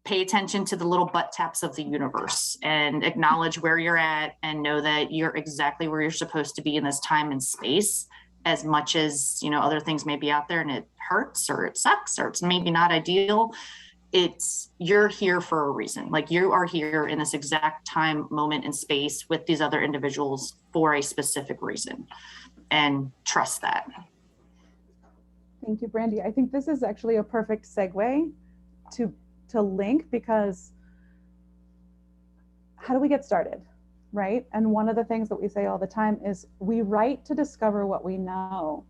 pay attention to the little butt taps of the universe, and acknowledge where you're at, and know that you're exactly where you're supposed to be in this time and space. As much as, other things may be out there and it hurts, or it sucks, or it's maybe not ideal, you're here for a reason. Like, you are here in this exact time, moment, and space with these other individuals for a specific reason, and trust that. Thank you, Brandy. I think this is actually a perfect segue to link, because how do we get started, right? And one of the things that we say all the time is, we write to discover what we know.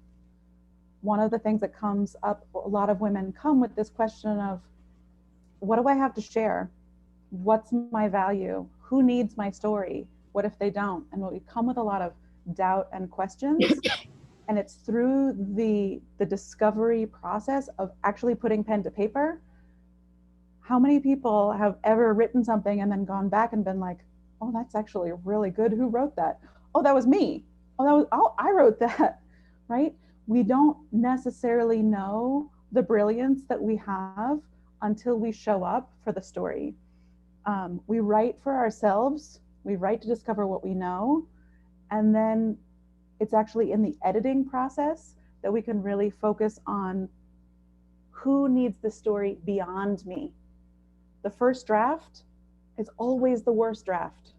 One of the things that comes up, a lot of women come with this question of, what do I have to share? What's my value? Who needs my story? What if they don't? And we come with a lot of doubt and questions. And it's through the discovery process of actually putting pen to paper. How many people have ever written something and then gone back and been like, oh, that's actually really good. Who wrote that? Oh, that was me. Oh, I wrote that, right? We don't necessarily know the brilliance that we have until we show up for the story. We write for ourselves. We write to discover what we know. And then it's actually in the editing process that we can really focus on who needs the story beyond me. The first draft is always the worst draft.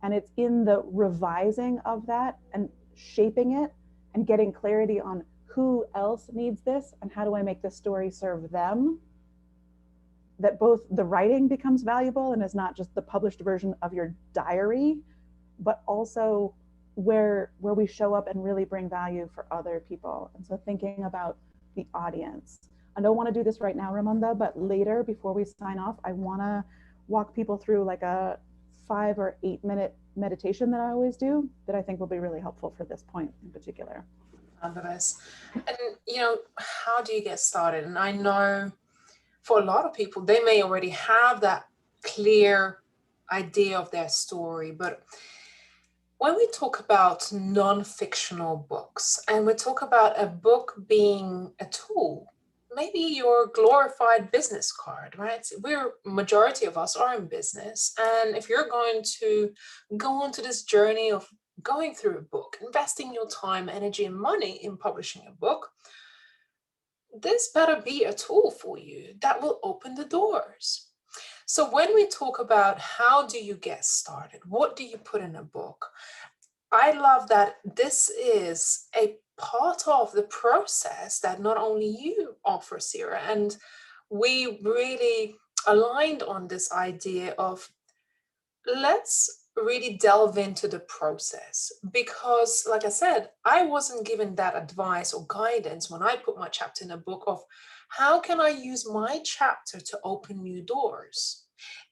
And it's in the revising of that and shaping it and getting clarity on who else needs this and how do I make this story serve them, that both the writing becomes valuable and is not just the published version of your diary, but also where we show up and really bring value for other people. And so thinking about the audience. I don't want to do this right now, Ramonda, but later, before we sign off, I want to walk people through like a 5 or 8 minute meditation that I always do, that I think will be really helpful for this point in particular. Fabulous. And how do you get started? And I know for a lot of people, they may already have that clear idea of their story, but when we talk about non-fictional books, and we talk about a book being a tool, maybe your glorified business card, right? Majority of us are in business. And if you're going to go into this journey of going through a book, investing your time, energy, and money in publishing a book, this better be a tool for you that will open the doors. So when we talk about how do you get started, what do you put in a book? I love that this is a part of the process that not only you offer, Sarah, and we really aligned on this idea of let's really delve into the process because, like I said, I wasn't given that advice or guidance when I put my chapter in a book of how can I use my chapter to open new doors?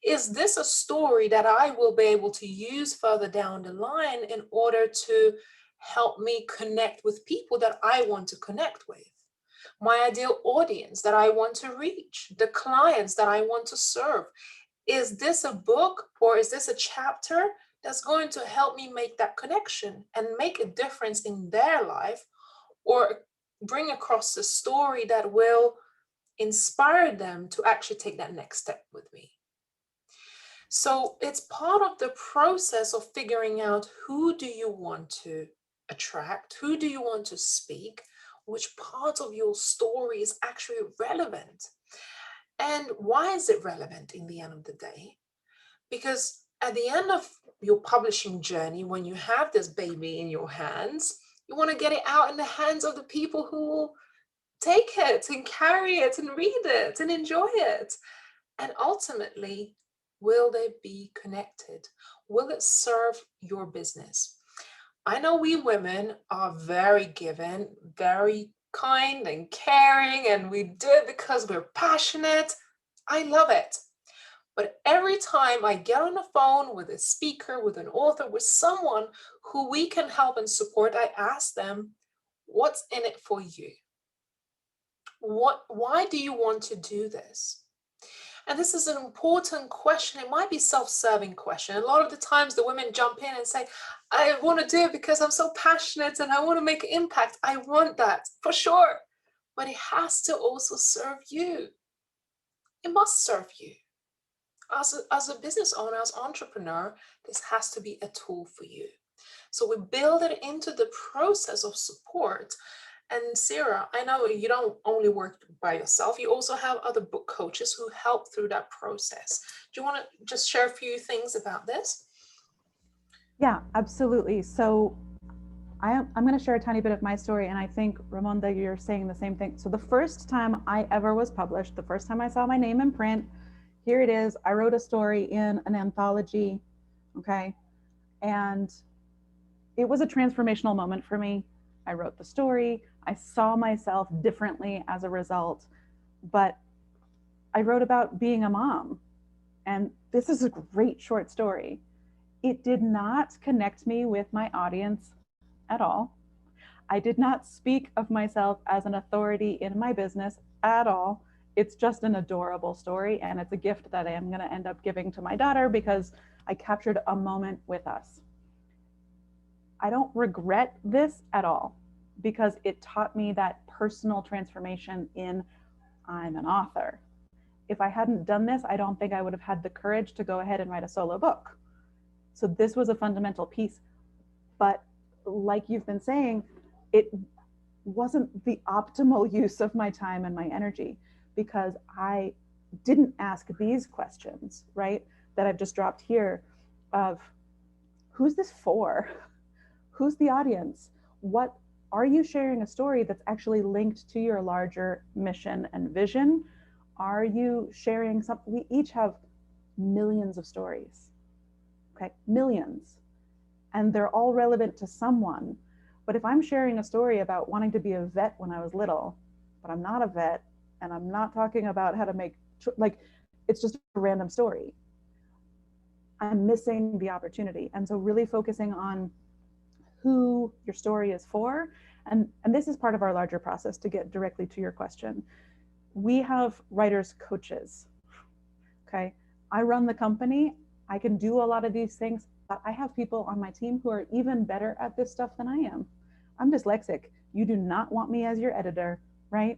Is this a story that I will be able to use further down the line in order to help me connect with people that I want to connect with? My ideal audience that I want to reach, the clients that I want to serve. Is this a book or is this a chapter that's going to help me make that connection and make a difference in their life or bring across a story that will inspire them to actually take that next step with me? So it's part of the process of figuring out who do you want to attract, who do you want to speak, which part of your story is actually relevant. And why is it relevant in the end of the day? Because at the end of your publishing journey, when you have this baby in your hands, you want to get it out in the hands of the people who will take it and carry it and read it and enjoy it. And ultimately, will they be connected? Will it serve your business? I know we women are very given, very kind and caring, and we do it because we're passionate. I love it. But every time I get on the phone with a speaker, with an author, with someone who we can help and support, I ask them, what's in it for you? Why do you want to do this? And this is an important question. It might be self-serving question. A lot of the times the women jump in and say, I want to do it because I'm so passionate and I want to make an impact. I want that for sure. But it has to also serve you. It must serve you. As a business owner, as entrepreneur, this has to be a tool for you. So we build it into the process of support. And Sarah, I know you don't only work by yourself, you also have other book coaches who help through that process. Do you want to just share a few things about this? Yeah, absolutely. So I'm going to share a tiny bit of my story, and I think, Ramonda, you're saying the same thing. So the first time I ever was published, the first time I saw my name in print, here it is. I wrote a story in an anthology, okay? And it was a transformational moment for me. I wrote the story. I saw myself differently as a result, but I wrote about being a mom. And this is a great short story. It did not connect me with my audience at all. I did not speak of myself as an authority in my business at all. It's just an adorable story, and it's a gift that I am going to end up giving to my daughter because I captured a moment with us. I don't regret this at all because it taught me that personal transformation in I'm an author. If I hadn't done this, I don't think I would have had the courage to go ahead and write a solo book. So this was a fundamental piece. But like you've been saying, it wasn't the optimal use of my time and my energy because I didn't ask these questions, right? That I've just dropped here of who's this for? Who's the audience? What are you sharing a story that's actually linked to your larger mission and vision? Are you sharing something? We each have millions of stories, okay? Millions. And they're all relevant to someone. But if I'm sharing a story about wanting to be a vet when I was little, but I'm not a vet, and I'm not talking about how to make, like, it's just a random story, I'm missing the opportunity. And so really focusing on who your story is for, and this is part of our larger process to get directly to your question. We have writers coaches, okay? I run the company, I can do a lot of these things, but I have people on my team who are even better at this stuff than I am. I'm dyslexic. You do not want me as your editor, right?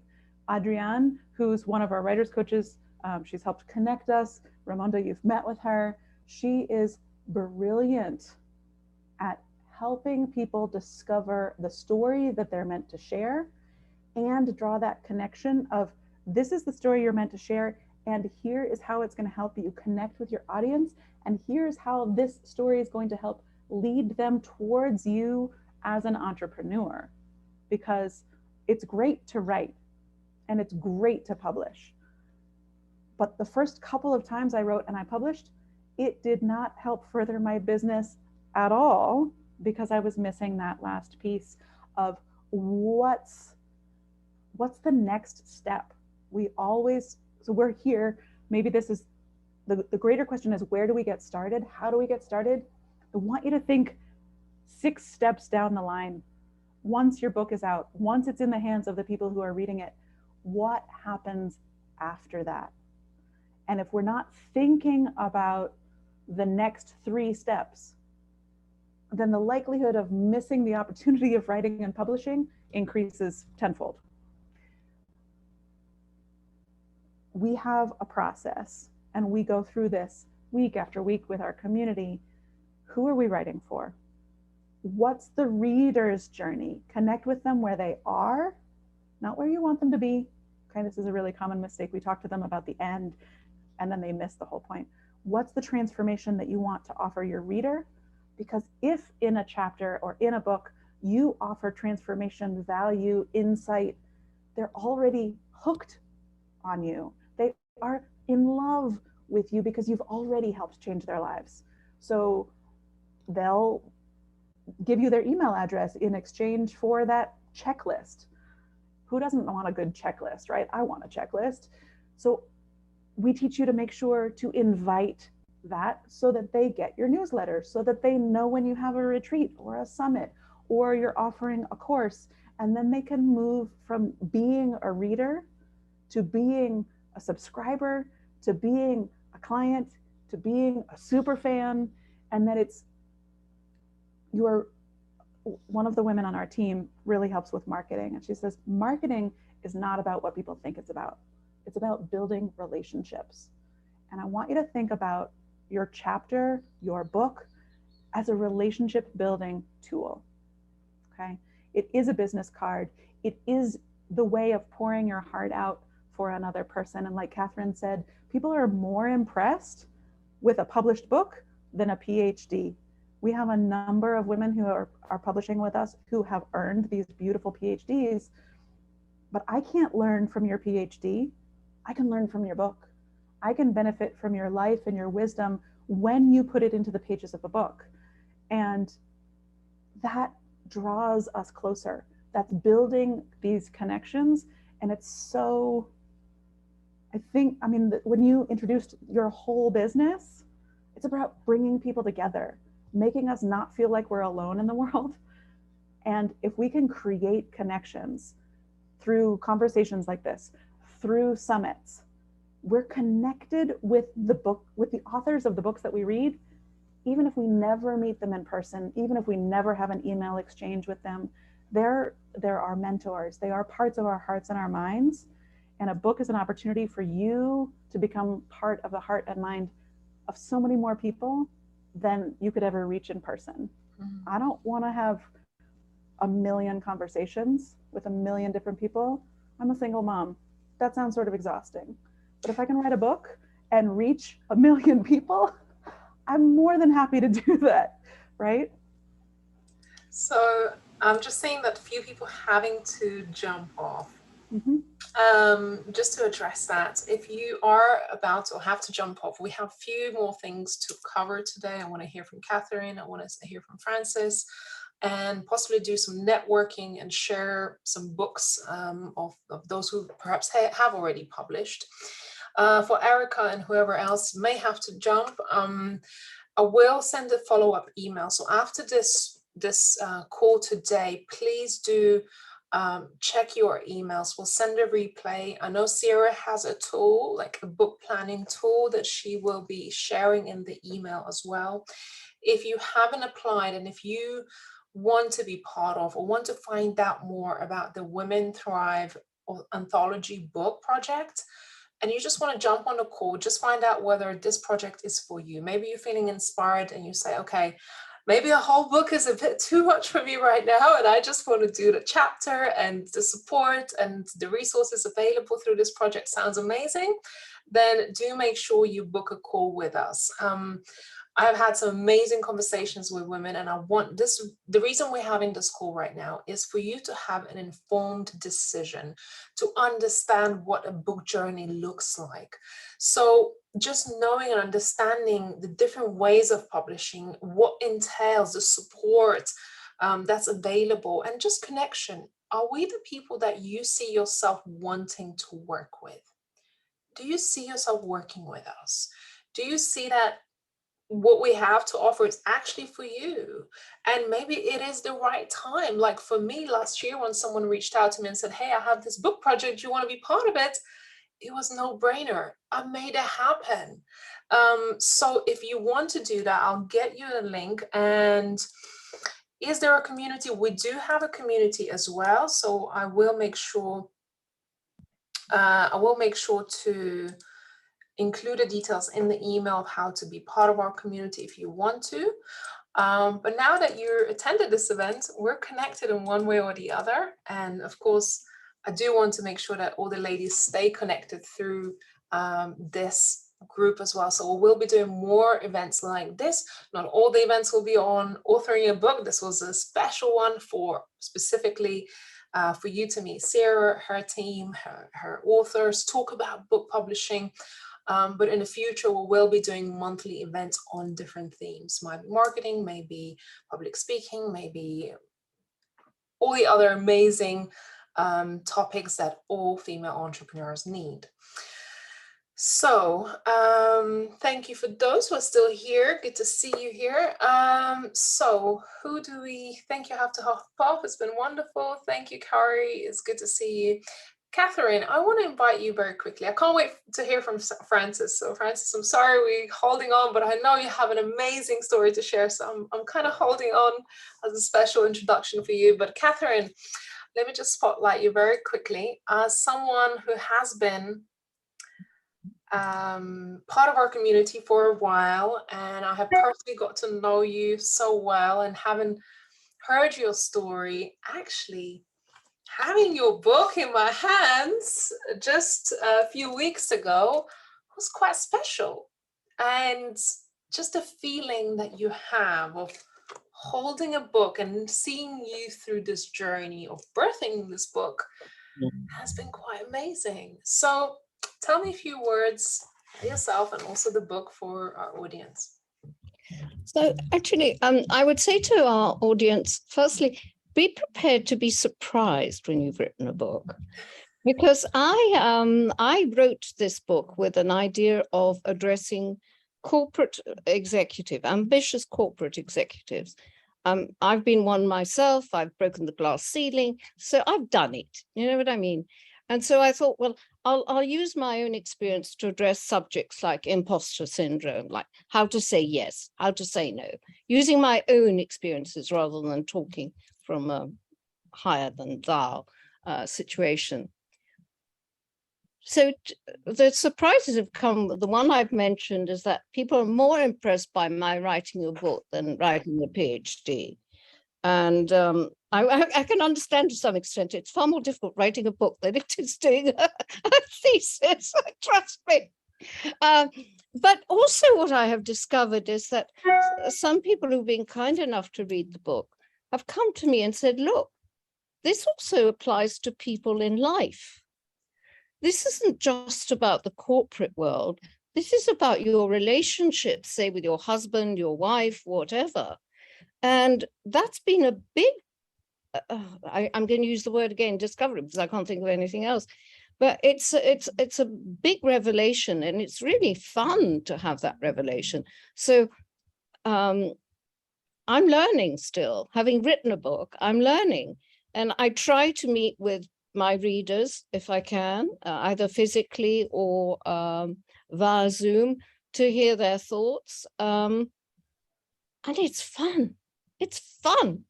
Adrienne, who's one of our writers coaches, she's helped connect us. Ramonda, you've met with her. She is brilliant at helping people discover the story that they're meant to share and draw that connection of this is the story you're meant to share, and here is how it's going to help you connect with your audience, and here's how this story is going to help lead them towards you as an entrepreneur. Because it's great to write and it's great to publish, but the first couple of times I wrote and I published, it did not help further my business at all, because I was missing that last piece of what's the next step. So we're here, maybe this is the greater question is, where do we get started? How do we get started? I want you to think 6 steps down the line. Once your book is out, once it's in the hands of the people who are reading it, what happens after that? And if we're not thinking about the next 3 steps, then the likelihood of missing the opportunity of writing and publishing increases tenfold. We have a process, and we go through this week after week with our community. Who are we writing for? What's the reader's journey? Connect with them where they are, not where you want them to be. Okay, this is a really common mistake. We talk to them about the end, and then they miss the whole point. What's the transformation that you want to offer your reader? Because if in a chapter or in a book, you offer transformation, value, insight, they're already hooked on you. They are in love with you because you've already helped change their lives. So they'll give you their email address in exchange for that checklist. Who doesn't want a good checklist, right? I want a checklist. So we teach you to make sure to invite that so that they get your newsletter, so that they know when you have a retreat or a summit or you're offering a course, and then they can move from being a reader to being a subscriber, to being a client, to being a super fan. And that one of the women on our team really helps with marketing. And she says, marketing is not about what people think it's about. It's about building relationships. And I want you to think about your chapter, your book, as a relationship building tool. Okay. It is a business card. It is the way of pouring your heart out for another person. And like Catherine said, people are more impressed with a published book than a PhD. We have a number of women who are publishing with us who have earned these beautiful PhDs, but I can't learn from your PhD. I can learn from your book. I can benefit from your life and your wisdom when you put it into the pages of a book. And that draws us closer. That's building these connections. And it's so, when you introduced your whole business, it's about bringing people together, making us not feel like we're alone in the world. And if we can create connections through conversations like this, through summits, we're connected with the authors of the books that we read, even if we never meet them in person, even if we never have an email exchange with them. They're our mentors. They are parts of our hearts and our minds. And a book is an opportunity for you to become part of the heart and mind of so many more people than you could ever reach in person. Mm-hmm. I don't want to have a million conversations with a million different people. I'm a single mom. That sounds sort of exhausting. But if I can write a book and reach a million people, I'm more than happy to do that, right? So I'm just saying that few people having to jump off. Mm-hmm. Just to address that, if you are about to or have to jump off, we have a few more things to cover today. I want to hear from Catherine. I want to hear from Francis, and possibly do some networking and share some books of those who perhaps have already published. For Erica and whoever else may have to jump, I will send a follow-up email. So after this call today, please do check your emails. We'll send a replay. I know Sierra has a tool, like a book planning tool, that she will be sharing in the email as well. If you haven't applied and if you want to be part of or want to find out more about the Women Thrive Anthology Book project, and you just want to jump on the call, just find out whether this project is for you. Maybe you're feeling inspired and you say, okay, maybe a whole book is a bit too much for me right now, and I just want to do the chapter, and the support and the resources available through this project sounds amazing, then do make sure you book a call with us. I've had some amazing conversations with women, and I want this, the reason we're having this call right now is for you to have an informed decision, to understand what a book journey looks like. So just knowing and understanding the different ways of publishing, what entails the support that's available, and just connection. Are we the people that you see yourself wanting to work with? Do you see yourself working with us? Do you see that what we have to offer is actually for you? And maybe it is the right time. Like for me last year, when someone reached out to me and said, hey, I have this book project, do you want to be part of it? It was no brainer. I made it happen. So if you want to do that, I'll get you a link. And is there a community? We do have a community as well. So I will make sure to include the details in the email of how to be part of our community if you want to. But now that you attended this event, we're connected in one way or the other. And of course, I do want to make sure that all the ladies stay connected through this group as well. So we'll be doing more events like this. Not all the events will be on authoring a book. This was a special one for specifically for you to meet Sarah, her team, her authors, talk about book publishing. But in the future, we will be doing monthly events on different themes. Might be marketing, maybe public speaking, maybe all the other amazing topics that all female entrepreneurs need. So thank you for those who are still here. Good to see you here. So who do we think you have to hop off? It's been wonderful. Thank you, Kari. It's good to see you. Catherine, I want to invite you very quickly. I can't wait to hear from Francis. So Francis, I'm sorry we're holding on, but I know you have an amazing story to share. So I'm kind of holding on as a special introduction for you. But Catherine, let me just spotlight you very quickly as someone who has been part of our community for a while, and I have personally got to know you so well, and having heard your story, actually having your book in my hands just a few weeks ago was quite special. And just a feeling that you have of holding a book and seeing you through this journey of birthing this book has been quite amazing. So tell me a few words yourself and also the book for our audience. So actually, I would say to our audience, firstly, be prepared to be surprised when you've written a book. Because I wrote this book with an idea of addressing corporate executive, ambitious corporate executives. I've been one myself, I've broken the glass ceiling, so I've done it, you know what I mean? And so I thought, well, I'll use my own experience to address subjects like imposter syndrome, like how to say yes, how to say no, using my own experiences rather than talking from a higher than thou situation. So the surprises have come. The one I've mentioned is that people are more impressed by my writing a book than writing a PhD. And I can understand to some extent, it's far more difficult writing a book than it is doing a thesis, trust me. But also what I have discovered is that some people who've been kind enough to read the book have come to me and said, look, this also applies to people in life. This isn't just about the corporate world. This is about your relationships, say with your husband, your wife, whatever. And that's been a big, I'm going to use the word again, discovery, because I can't think of anything else. But it's a big revelation, and it's really fun to have that revelation. So I'm learning still. Having written a book, I'm learning. And I try to meet with my readers, if I can, either physically or via Zoom, to hear their thoughts. And it's fun. It's fun.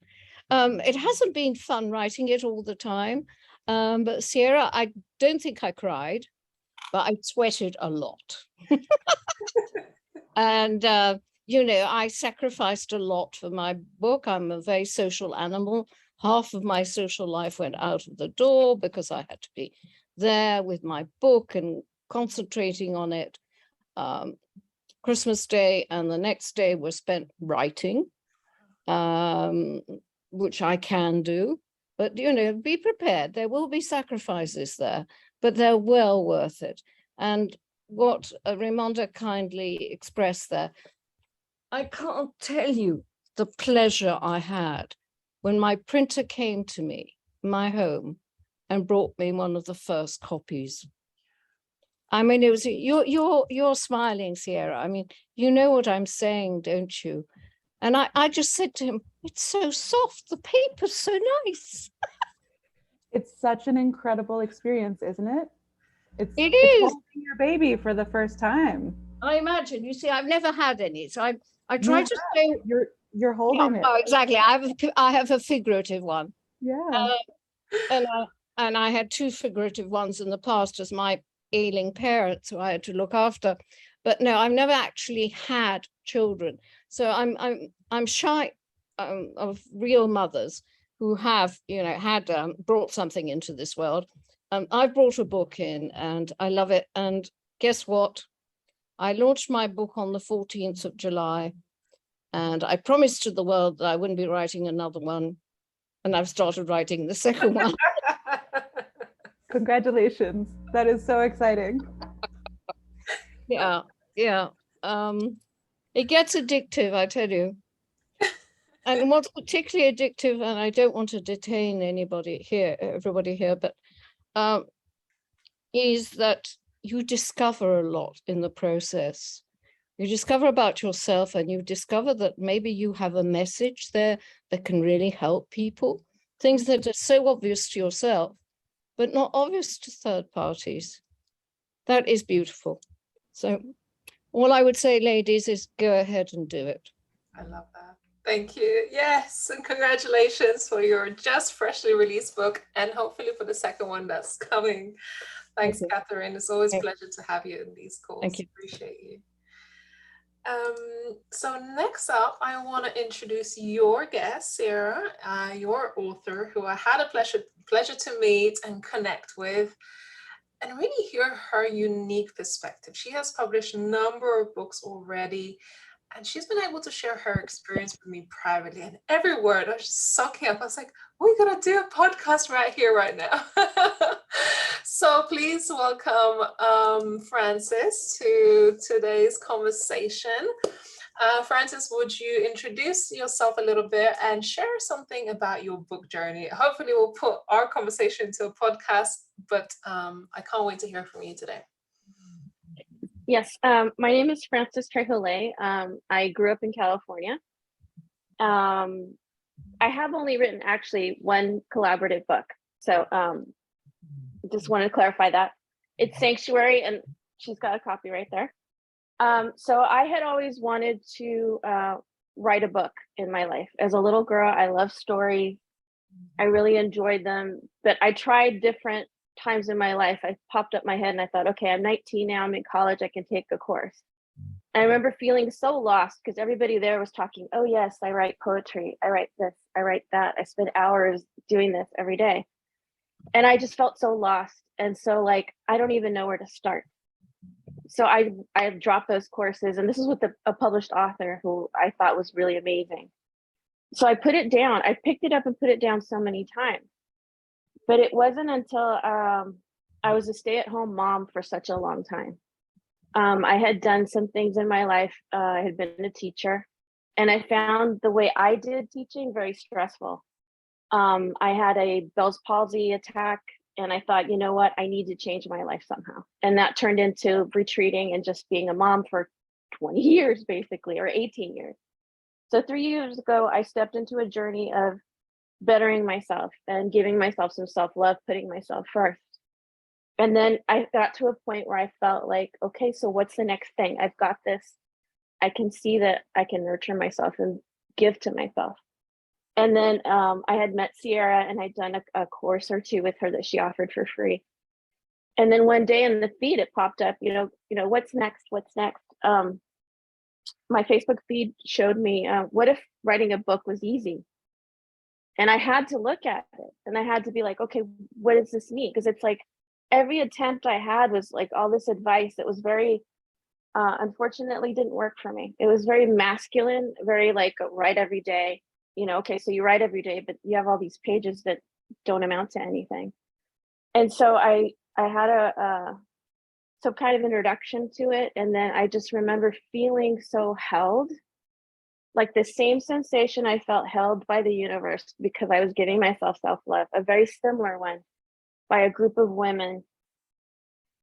It hasn't been fun writing it all the time. But Sierra, I don't think I cried, but I sweated a lot. And I sacrificed a lot for my book. I'm a very social animal. Half of my social life went out of the door because I had to be there with my book and concentrating on it. Christmas Day and the next day were spent writing, which I can do. But, be prepared. There will be sacrifices there, but they're well worth it. And what Raimonda kindly expressed there, I can't tell you the pleasure I had when my printer came to me, my home, and brought me one of the first copies. I mean, it was you're smiling, Sierra. I mean, you know what I'm saying, don't you? And I just said to him, it's so soft, the paper's so nice. It's such an incredible experience, isn't it? It's is holding your baby for the first time. I imagine. You see, I've never had any, so I try to say you're holding it. Oh, exactly. I have a figurative one. Yeah. And I had two figurative ones in the past as my ailing parents who I had to look after. But no, I've never actually had children. So I'm shy of real mothers who have, had brought something into this world. I've brought a book in and I love it. And guess what? I launched my book on the 14th of July. And I promised to the world that I wouldn't be writing another one. And I've started writing the second one. Congratulations. That is so exciting. Yeah. It gets addictive, I tell you. And what's particularly addictive, and I don't want to detain everybody here, but is that you discover a lot in the process. You discover about yourself and you discover that maybe you have a message there that can really help people. Things that are so obvious to yourself, but not obvious to third parties. That is beautiful. So all I would say, ladies, is go ahead and do it. I love that. Thank you. Yes, and congratulations for your just freshly released book and hopefully for the second one that's coming. Thanks, Catherine. It's always a pleasure to have you in these calls. Thank you. Appreciate you. So next up, I want to introduce your guest, Sarah, your author, who I had a pleasure to meet and connect with and really hear her unique perspective. She has published a number of books already, and she's been able to share her experience with me privately. And every word I was just sucking up. I was like, we're going to do a podcast right here, right now. So please welcome Frances to today's conversation. Frances, would you introduce yourself a little bit and share something about your book journey? Hopefully we'll put our conversation into a podcast, but I can't wait to hear from you today. Yes, my name is Frances Trejole. I grew up in California. I have only written actually one collaborative book. So just want to clarify that. It's Sanctuary, and she's got a copy right there. So I had always wanted to write a book in my life. As a little girl, I love stories. I really enjoyed them, but I tried different times in my life. I popped up my head and I thought, okay, I'm 19 now, I'm in college, I can take a course. And I remember feeling so lost because everybody there was talking, oh yes, I write poetry, I write this, I write that. I spend hours doing this every day. And I just felt so lost. And so like, I don't even know where to start. So I dropped those courses, and this is with a published author who I thought was really amazing. So I put it down. I picked it up and put it down so many times. But it wasn't until I was a stay-at-home mom for such a long time. I had done some things in my life. I had been a teacher, and I found the way I did teaching very stressful. I had a Bell's palsy attack, and I thought, you know what, I need to change my life somehow. And that turned into retreating and just being a mom for 20 years, basically, or 18 years. So 3 years ago, I stepped into a journey of bettering myself and giving myself some self-love, putting myself first. And then I got to a point where I felt like, okay, so what's the next thing? I've got this. I can see that I can nurture myself and give to myself. And then I had met Sierra, and I'd done a course or two with her that she offered for free. And then one day in the feed, it popped up, you know, what's next? What's next? my Facebook feed showed me, what if writing a book was easy? And I had to look at it and I had to be like, okay, what does this mean? Because it's like every attempt I had was like all this advice that was very, unfortunately didn't work for me. It was very masculine, very like write every day, okay, so you write every day, but you have all these pages that don't amount to anything. And so I had some kind of introduction to it. And then I just remember feeling so held, like the same sensation I felt held by the universe because I was giving myself self-love, a very similar one by a group of women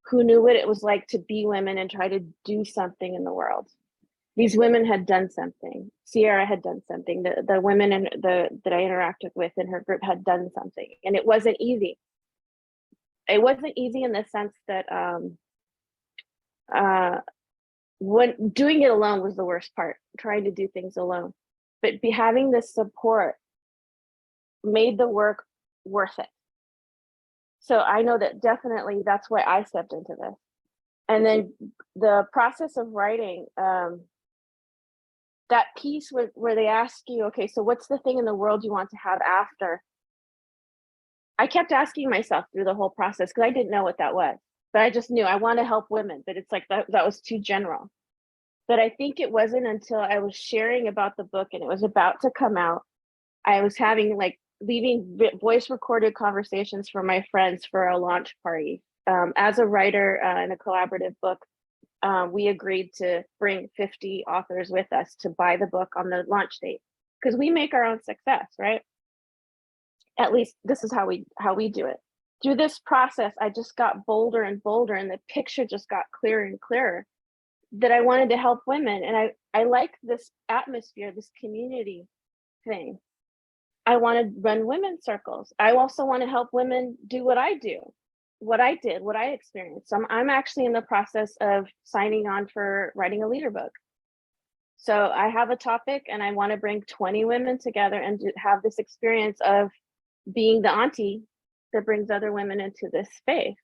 who knew what it was like to be women and try to do something in the world. These women had done something. Sierra had done something. The women that I interacted with in her group had done something, and it wasn't easy. It wasn't easy in the sense that when doing it alone was the worst part, trying to do things alone. But having this support made the work worth it. So I know that definitely that's why I stepped into this. And then the process of writing, that piece where they ask you, okay, so what's the thing in the world you want to have after? I kept asking myself through the whole process because I didn't know what that was, but I just knew I want to help women, but it's like that was too general. But I think it wasn't until I was sharing about the book and it was about to come out, I was having leaving voice recorded conversations for my friends for a launch party. As a writer in a collaborative book, we agreed to bring 50 authors with us to buy the book on the launch date because we make our own success, right? At least this is how we do it. Through this process, I just got bolder and bolder, and the picture just got clearer and clearer that I wanted to help women. And I like this atmosphere, this community thing. I want to run women's circles. I also want to help women do what I do, what I did, what I experienced. I'm actually in the process of signing on for writing a leader book. So I have a topic and I want to bring 20 women together and have this experience of being the auntie that brings other women into this space.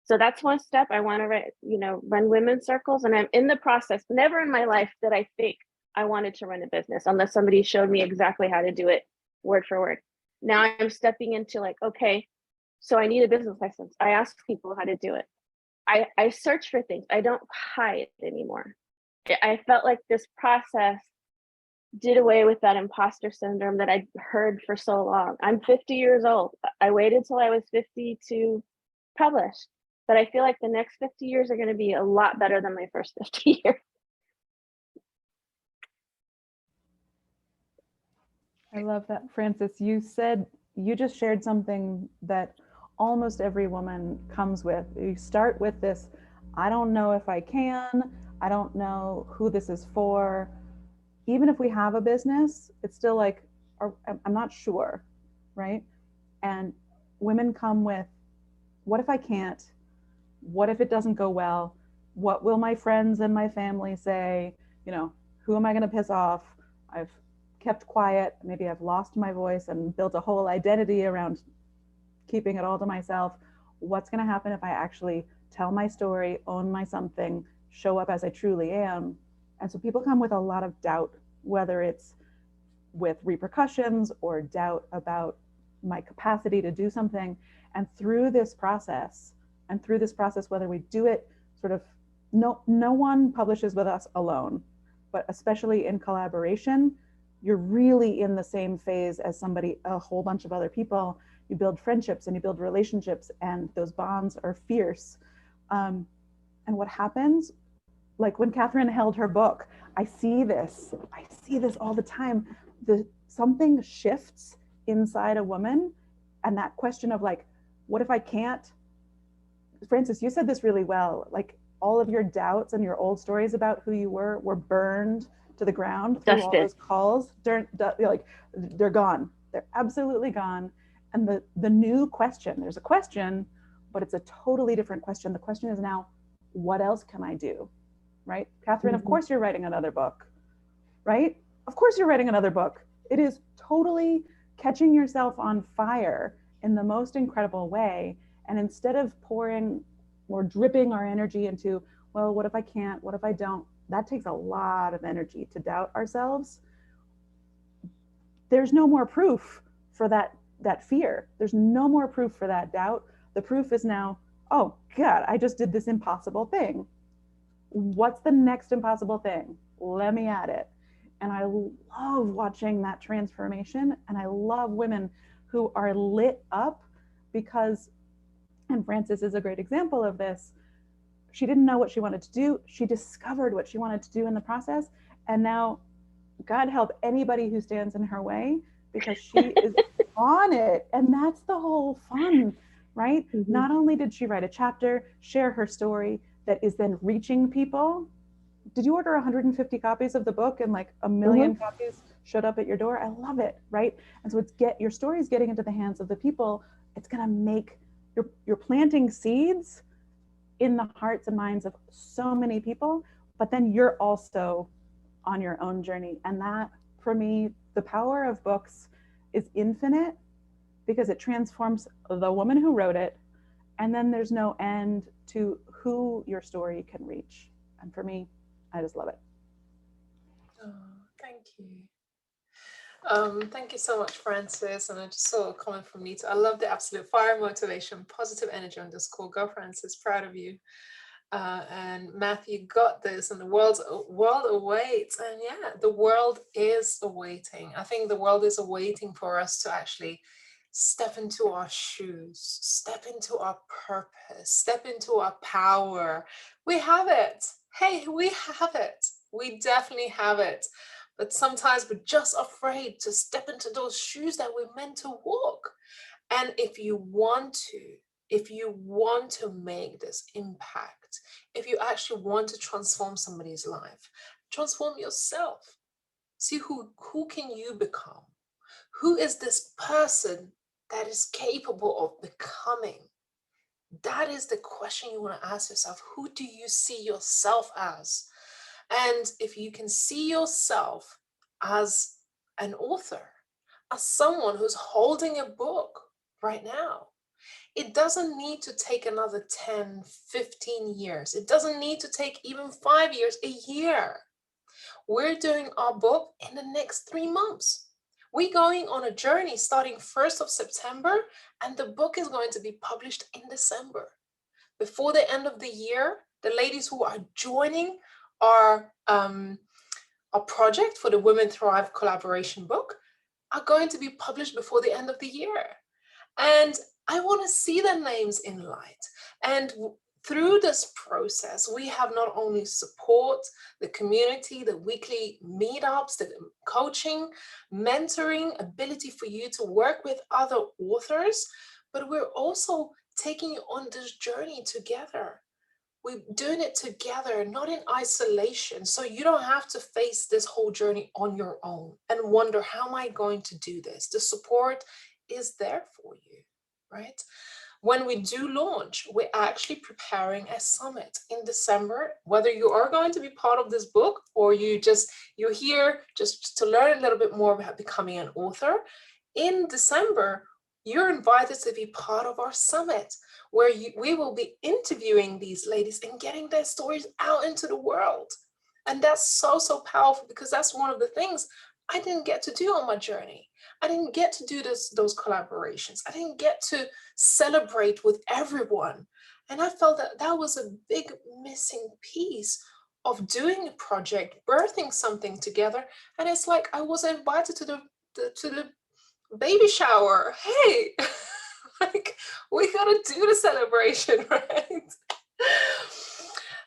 So that's one step. I want to run women's circles, and I'm in the process. Never in my life did I think I wanted to run a business unless somebody showed me exactly how to do it word for word. Now I'm stepping into like, okay, so I need a business license. I ask people how to do it. I search for things. I don't hide anymore. I felt like this process did away with that imposter syndrome that I heard for so long. I'm 50 years old. I waited till I was 50 to publish, but I feel like the next 50 years are going to be a lot better than my first 50 years. I love that, Frances. You just shared something that almost every woman comes with. You start with this, I don't know if I can, I don't know who this is for. Even if we have a business, it's still like, I'm not sure, right? And women come with, what if I can't? What if it doesn't go well? What will my friends and my family say? Who am I going to piss off? I've kept quiet. Maybe I've lost my voice and built a whole identity around keeping it all to myself. What's going to happen if I actually tell my story, own my something, show up as I truly am? And so people come with a lot of doubt, whether it's with repercussions or doubt about my capacity to do something. And through this process, whether we do it sort of, no one publishes with us alone, but especially in collaboration, you're really in the same phase as a whole bunch of other people. You build friendships and you build relationships, and those bonds are fierce. And what happens, like when Catherine held her book, I see this all the time. Something shifts inside a woman, and that question of like, what if I can't? Frances, you said this really well. Like all of your doubts and your old stories about who you were burned to the ground through all those calls. They're gone. They're absolutely gone. And the new question, there's a question, but it's a totally different question. The question is now, what else can I do? Right? Catherine, of course you're writing another book, right? Of course you're writing another book. It is totally catching yourself on fire in the most incredible way. And instead of pouring or dripping our energy into, well, what if I can't? What if I don't? that takes a lot of energy to doubt ourselves. There's no more proof for that fear. There's no more proof for that doubt. The proof is now, oh God, I just did this impossible thing. What's the next impossible thing? Let me add it. And I love watching that transformation. And I love women who are lit up because, and Frances is a great example of this, she didn't know what she wanted to do. She discovered what she wanted to do in the process. And now, God help anybody who stands in her way, because she is on it. And that's the whole fun, right? Mm-hmm. Not only did she write a chapter, share her story that is then reaching people. Did you order 150 copies of the book and like 1 million mm-hmm. copies showed up at your door? I love it, right? And so your story is getting into the hands of the people. It's going to make, you're planting seeds in the hearts and minds of so many people, but then you're also on your own journey. And that, for me, the power of books is infinite because it transforms the woman who wrote it. And then there's no end to who your story can reach. And for me, I just love it. Oh, thank you. Thank you so much, Frances. And I just saw a comment from Nita. I love the absolute fire, motivation, positive energy on this call. Go, Frances. Proud of you. And Matthew, got this, and the world awaits. And yeah, the world is awaiting. I think the world is awaiting for us to actually step into our shoes, step into our purpose, step into our power. We have it. Hey, we have it. We definitely have it. But sometimes we're just afraid to step into those shoes that we're meant to walk. And if you want to make this impact, if you actually want to transform somebody's life, transform yourself. See who can you become? Who is this person that is capable of becoming? That is the question you want to ask yourself. Who do you see yourself as? And if you can see yourself as an author, as someone who's holding a book right now, it doesn't need to take another 10, 15 years. It doesn't need to take even 5 years, a year. We're doing our book in the next 3 months. We're going on a journey starting 1st of September, and the book is going to be published in December. Before the end of the year, the ladies who are joining our project for the Women Thrive collaboration book are going to be published before the end of the year. And I want to see their names in light. And through this process, we have not only support, the community, the weekly meetups, the coaching, mentoring, ability for you to work with other authors, but we're also taking you on this journey together. We're doing it together, not in isolation. So you don't have to face this whole journey on your own and wonder, how am I going to do this? The support is there for you, right? When we do launch, we're actually preparing a summit in December. Whether you are going to be part of this book or you're here just to learn a little bit more about becoming an author, in December, you're invited to be part of our summit, where we will be interviewing these ladies and getting their stories out into the world. And that's so, so powerful, because that's one of the things I didn't get to do on my journey. I didn't get to do those collaborations. I didn't get to celebrate with everyone. And I felt that was a big missing piece of doing a project, birthing something together. And it's like I was invited to the baby shower. Hey, like, we gotta do the celebration, right?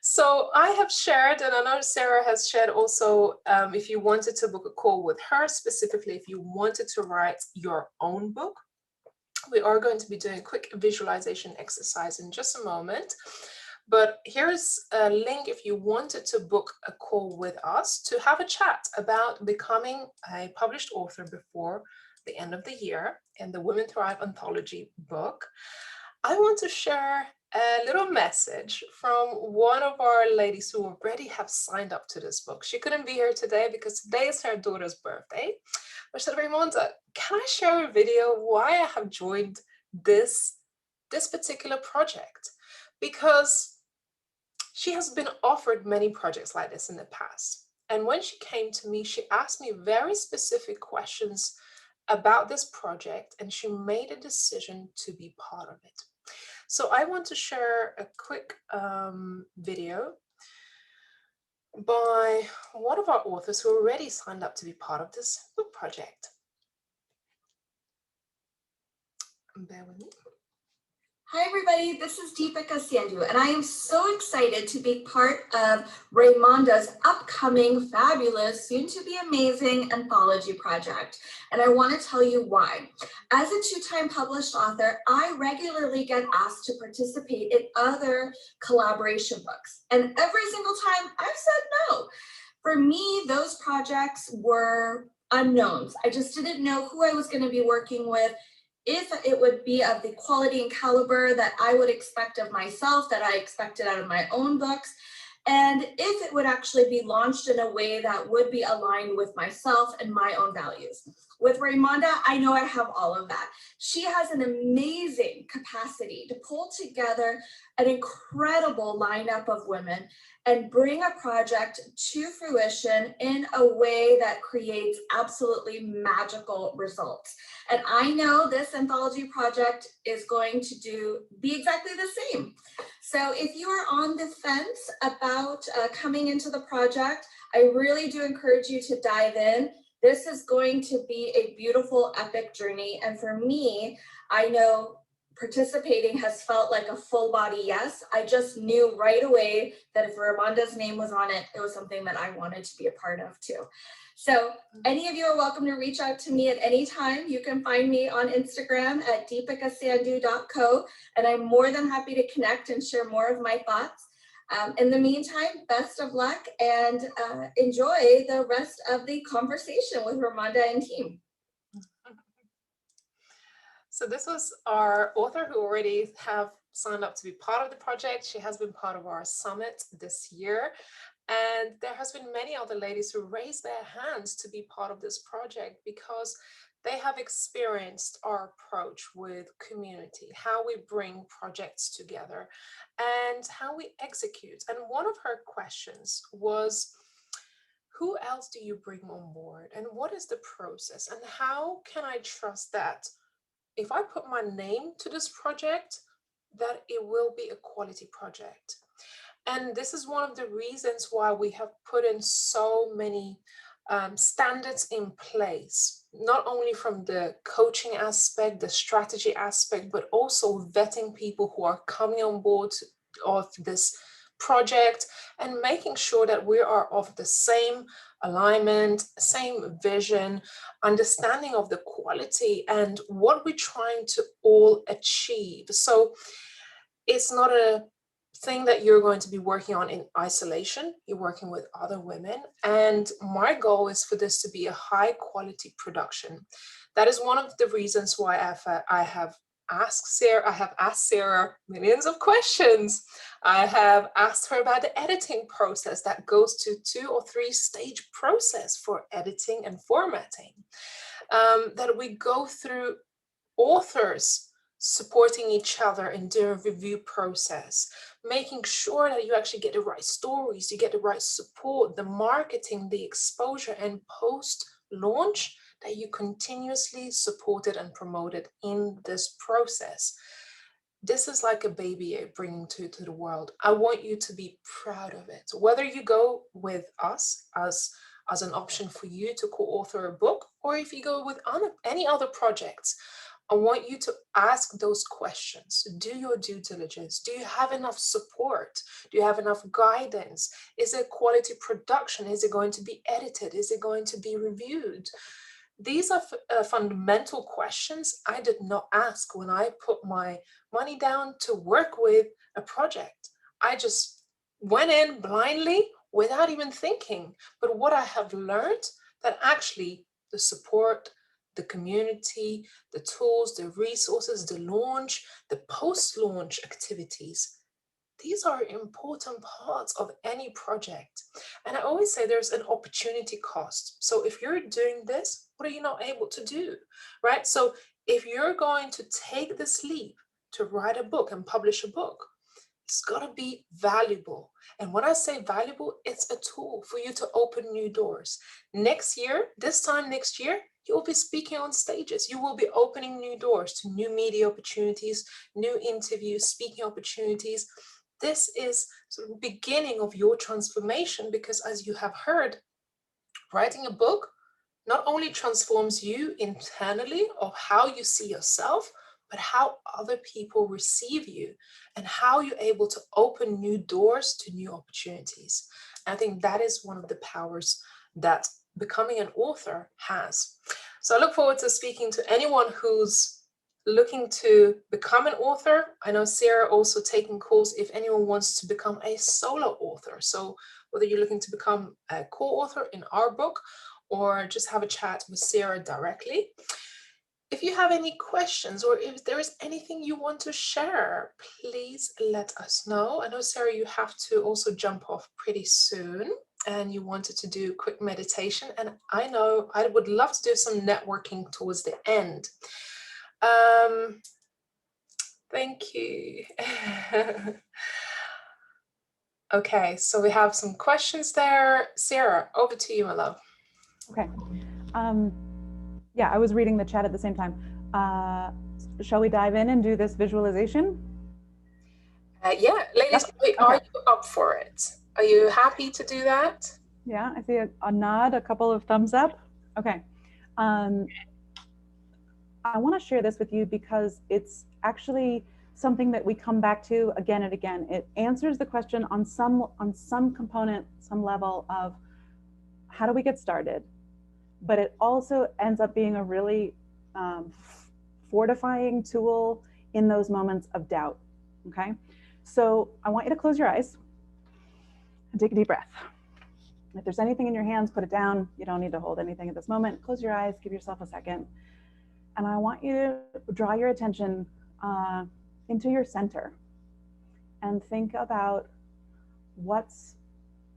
So I have shared, and I know Sarah has shared also, if you wanted to book a call with her, specifically if you wanted to write your own book, we are going to be doing a quick visualization exercise in just a moment. But here's a link if you wanted to book a call with us to have a chat about becoming a published author before the end of the year in the Women Thrive Anthology book. I want to share a little message from one of our ladies who already have signed up to this book. She couldn't be here today because today is her daughter's birthday. But she said, Raimonda, can I share a video why I have joined this particular project? Because She has been offered many projects like this in the past. And when she came to me, she asked me very specific questions about this project, and she made a decision to be part of it. So I want to share a quick video by one of our authors who already signed up to be part of this book project. Bear with me. Hi everybody, this is Deepika Sandhu, and I am so excited to be part of Raimonda's upcoming fabulous, soon-to-be amazing anthology project. And I want to tell you why. As a two-time published author, I regularly get asked to participate in other collaboration books. And every single time I've said no. For me, those projects were unknowns. I just didn't know who I was going to be working with, if it would be of the quality and caliber that I would expect of myself, that I expected out of my own books, and if it would actually be launched in a way that would be aligned with myself and my own values. With Raimonda, I know I have all of that. She has an amazing capacity to pull together an incredible lineup of women and bring a project to fruition in a way that creates absolutely magical results. And I know this anthology project is going to be exactly the same. So if you are on the fence about coming into the project, I really do encourage you to dive in. This is going to be a beautiful, epic journey. And for me, I know participating has felt like a full body yes. I just knew right away that if Raimonda's name was on it, it was something that I wanted to be a part of too. So any of you are welcome to reach out to me at any time. You can find me on Instagram at deepikasandhu.co, and I'm more than happy to connect and share more of my thoughts. In the meantime, best of luck and enjoy the rest of the conversation with Raimonda and team. So this was our author who already have signed up to be part of the project. She has been part of our summit this year. And there has been many other ladies who raised their hands to be part of this project because they have experienced our approach with community, how we bring projects together and how we execute. And one of her questions was, who else do you bring on board? And what is the process? And how can I trust that if I put my name to this project, that it will be a quality project? And this is one of the reasons why we have put in so many standards in place, not only from the coaching aspect, the strategy aspect, but also vetting people who are coming on board of this project and making sure that we are of the same alignment, same vision, understanding of the quality and what we're trying to all achieve. So it's not a thing that you're going to be working on in isolation. You're working with other women. And my goal is for this to be a high quality production. That is one of the reasons why I have asked Sarah millions of questions. I have asked her about the editing process that goes to 2 or 3 stage process for editing and formatting. That we go through authors supporting each other in their review process, making sure that you actually get the right stories, you get the right support, the marketing, the exposure, and post-launch that you continuously supported and promoted in this process. This is like a baby you're bringing to the world. I want you to be proud of it. Whether you go with us as an option for you to co-author a book, or if you go with any other projects, I want you to ask those questions. Do your due diligence. Do you have enough support? Do you have enough guidance? Is it quality production? Is it going to be edited? Is it going to be reviewed? These are fundamental questions I did not ask when I put my money down to work with a project. I just went in blindly without even thinking. But what I have learned, that actually the support, the community, the tools, the resources, the launch, the post-launch activities, these are important parts of any project. And I always say there's an opportunity cost. So if you're doing this, what are you not able to do, right? So if you're going to take this leap to write a book and publish a book, it's got to be valuable. And when I say valuable, it's a tool for you to open new doors. Next year, this time next year, you will be speaking on stages. You will be opening new doors to new media opportunities, new interviews, speaking opportunities. This is sort of the beginning of your transformation, because as you have heard, writing a book not only transforms you internally of how you see yourself, but how other people receive you and how you're able to open new doors to new opportunities. I think that is one of the powers that becoming an author has. So I look forward to speaking to anyone who's looking to become an author. I know Sarah also taking calls if anyone wants to become a solo author. So whether you're looking to become a co-author in our book or just have a chat with Sarah directly. If you have any questions or if there is anything you want to share, please let us know. I know, Sarah, you have to also jump off pretty soon and you wanted to do a quick meditation. And I know I would love to do some networking towards the end. Thank you. Okay, so we have some questions there. Sarah, over to you, my love. Okay. Yeah, I was reading the chat at the same time. Shall we dive in and do this visualization? Yeah, ladies, Yep. are you up for it? Are you happy to do that? Yeah, I see a nod, a couple of thumbs up. Okay. I want to share this with you because it's actually something that we come back to again and again. It answers the question on some component, some level of how do we get started? But it also ends up being a really fortifying tool in those moments of doubt, okay? So I want you to close your eyes and take a deep breath. If there's anything in your hands, put it down. You don't need to hold anything at this moment. Close your eyes, give yourself a second. And I want you to draw your attention into your center and think about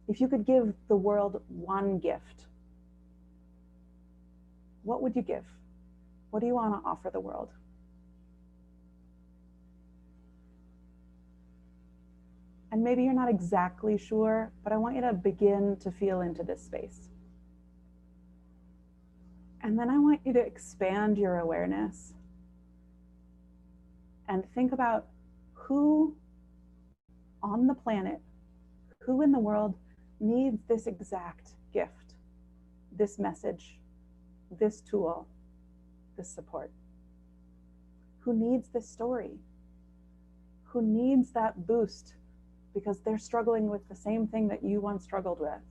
if you could give the world one gift, what would you give? What do you want to offer the world? And maybe you're not exactly sure, but I want you to begin to feel into this space. And then I want you to expand your awareness and think about who on the planet, who in the world needs this exact gift, this message, this tool, this support. Who needs this story? Who needs that boost because they're struggling with the same thing that you once struggled with?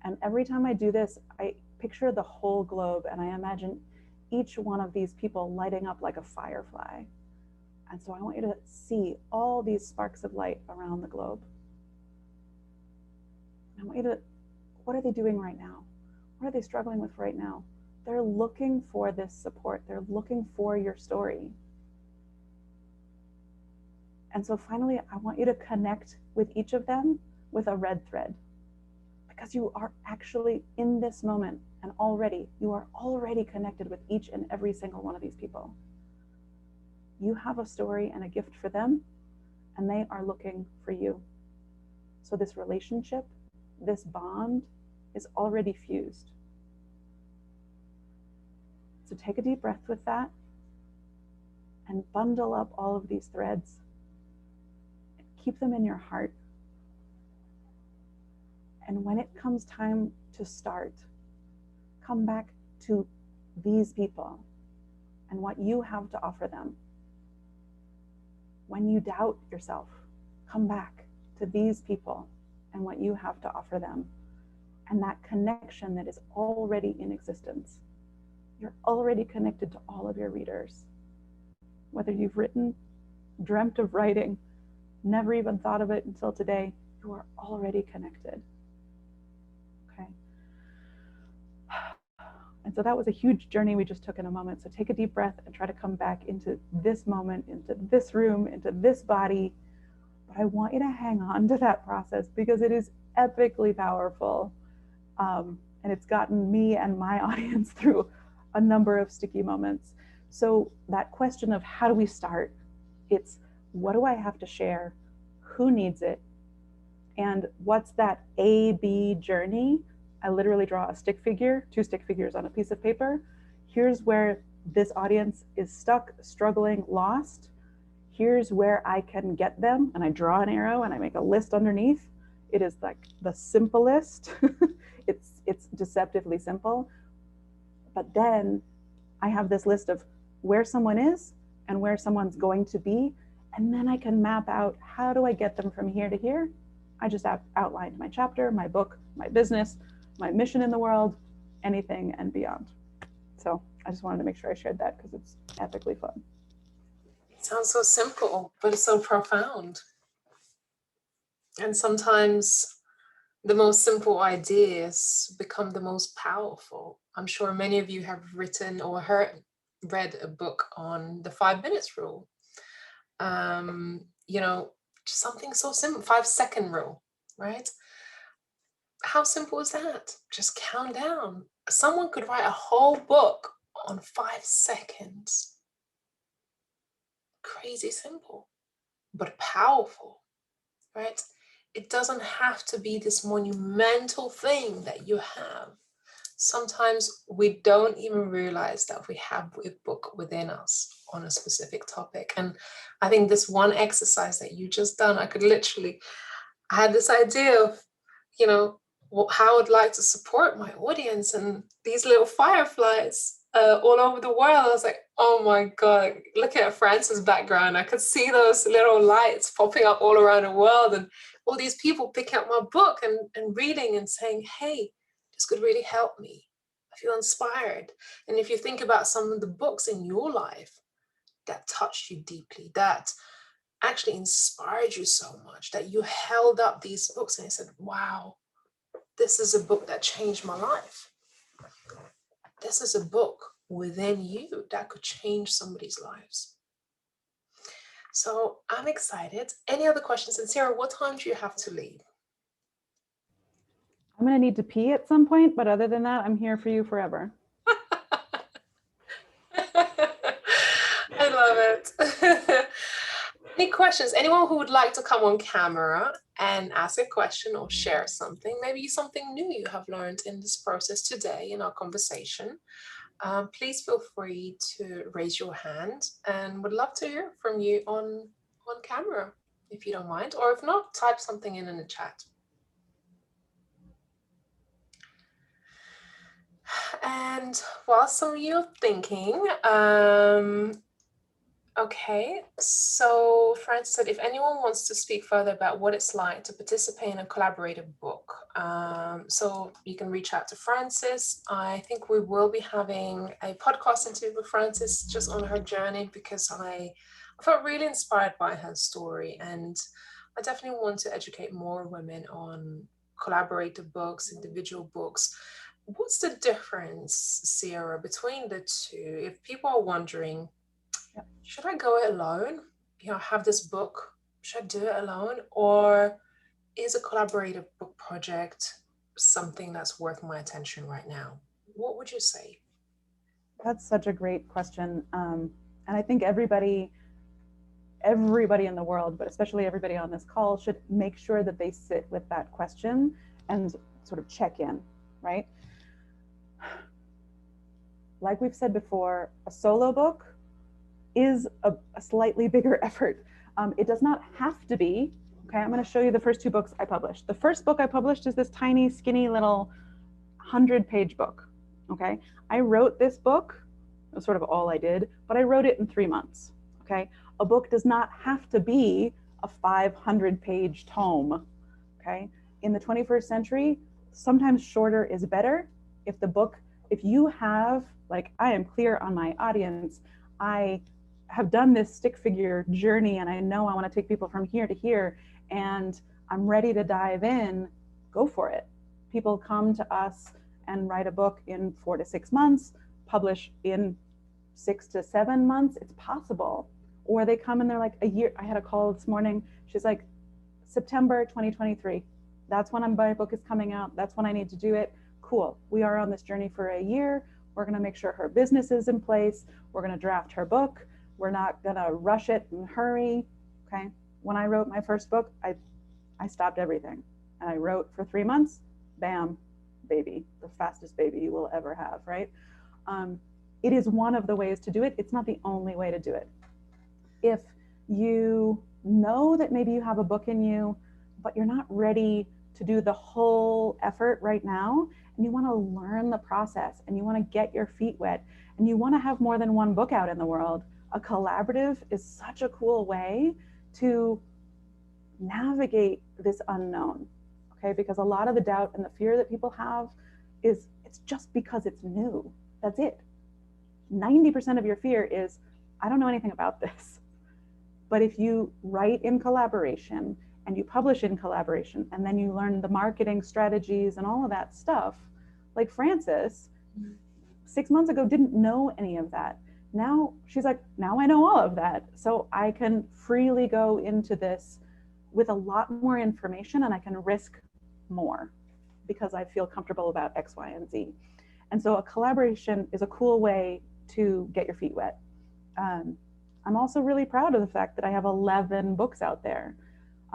And every time I do this, I picture the whole globe and I imagine each one of these people lighting up like a firefly. And so I want you to see all these sparks of light around the globe. I want you to, what are they doing right now? What are they struggling with right now? They're looking for this support. They're looking for your story. And so finally, I want you to connect with each of them with a red thread, because you are actually in this moment and you are already connected with each and every single one of these people. You have a story and a gift for them, and they are looking for you. So this relationship, this bond is already fused. So take a deep breath with that and bundle up all of these threads. Keep them in your heart. And when it comes time to start, come back to these people and what you have to offer them. When you doubt yourself, come back to these people and what you have to offer them. And that connection that is already in existence. You're already connected to all of your readers. Whether you've written, dreamt of writing, never even thought of it until today, you are already connected. Okay. And so that was a huge journey we just took in a moment. So take a deep breath and try to come back into this moment, into this room, into this body. But I want you to hang on to that process because it is epically powerful. And it's gotten me and my audience through a number of sticky moments. So that question of how do we start? It's what do I have to share? Who needs it? And what's that A-B journey? I literally draw a stick figure, 2 stick figures on a piece of paper. Here's where this audience is stuck, struggling, lost. Here's where I can get them. And I draw an arrow and I make a list underneath. It is like the simplest. it's deceptively simple. But then I have this list of where someone is and where someone's going to be. And then I can map out, how do I get them from here to here? I just outlined my chapter, my book, my business, my mission in the world, anything and beyond. So I just wanted to make sure I shared that because it's epically fun. It sounds so simple, but it's so profound. And sometimes the most simple ideas become the most powerful. I'm sure many of you have written or read a book on the 5 minutes rule. You know, just something so simple, 5-second rule, right? How simple is that? Just count down. Someone could write a whole book on 5 seconds. Crazy simple, but powerful, right? It doesn't have to be this monumental thing that you have. Sometimes we don't even realize that we have a book within us on a specific topic. And I think this one exercise that you just done, I had this idea of, you know, how I'd like to support my audience, and these little fireflies all over the world. I was like, oh my God, look at Frances' background. I could see those little lights popping up all around the world, and all these people picking up my book and reading and saying, hey, this could really help me. I feel inspired. And if you think about some of the books in your life that touched you deeply, that actually inspired you so much, that you held up these books and you said, wow, this is a book that changed my life. This is a book within you that could change somebody's lives. So I'm excited. Any other questions? And Sarah, what time do you have to leave? I'm going to need to pee at some point, but other than that, I'm here for you forever. I love it. Any questions? Anyone who would like to come on camera and ask a question or share something, maybe something new you have learned in this process today in our conversation, please feel free to raise your hand, and would love to hear from you on camera, if you don't mind, or if not, type something in the chat. And while some of you are thinking, okay, so Frances said, if anyone wants to speak further about what it's like to participate in a collaborative book, so you can reach out to Frances. I think we will be having a podcast interview with Frances just on her journey, because I felt really inspired by her story, and I definitely want to educate more women on collaborative books, individual books. What's the difference, Sierra, between the two? If people are wondering, should I go it alone? You know, have this book, should I do it alone? Or is a collaborative book project something that's worth my attention right now? What would you say? That's such a great question. And I think everybody in the world, but especially everybody on this call, should make sure that they sit with that question and sort of check in, right? Like we've said before, a solo book is a slightly bigger effort. It does not have to be. Okay, I'm going to show you the first 2 books I published. The first book I published is this tiny, skinny little 100-page book. Okay, I wrote this book, it was sort of all I did, but I wrote it in 3 months. Okay, a book does not have to be a 500-page tome. Okay, in the 21st century, sometimes shorter is better. If you have, like, I am clear on my audience, I have done this stick figure journey and I know I want to take people from here to here and I'm ready to dive in, go for it. People come to us and write a book in 4 to 6 months, publish in 6 to 7 months. It's possible. Or they come and they're like, a year. I had a call this morning. She's like, September 2023. That's when my book is coming out. That's when I need to do it. Cool. We are on this journey for a year. We're going to make sure her business is in place. We're going to draft her book. We're not going to rush it and hurry. okay? When I wrote my first book, I stopped everything and I wrote for 3 months, bam, baby, the fastest baby you will ever have, right? It is one of the ways to do it. It's not the only way to do it. If you know that maybe you have a book in you, but you're not ready to do the whole effort right now, and you want to learn the process and you want to get your feet wet and you want to have more than one book out in the world, a collaborative is such a cool way to navigate this unknown, okay? Because a lot of the doubt and the fear that people have is it's just because it's new. That's it. 90% of your fear is, I don't know anything about this. But if you write in collaboration and you publish in collaboration and then you learn the marketing strategies and all of that stuff, like Frances, 6 months ago didn't know any of that. Now she's like, now I know all of that. So I can freely go into this with a lot more information and I can risk more because I feel comfortable about X, Y, and Z. And so a collaboration is a cool way to get your feet wet. I'm also really proud of the fact that I have 11 books out there.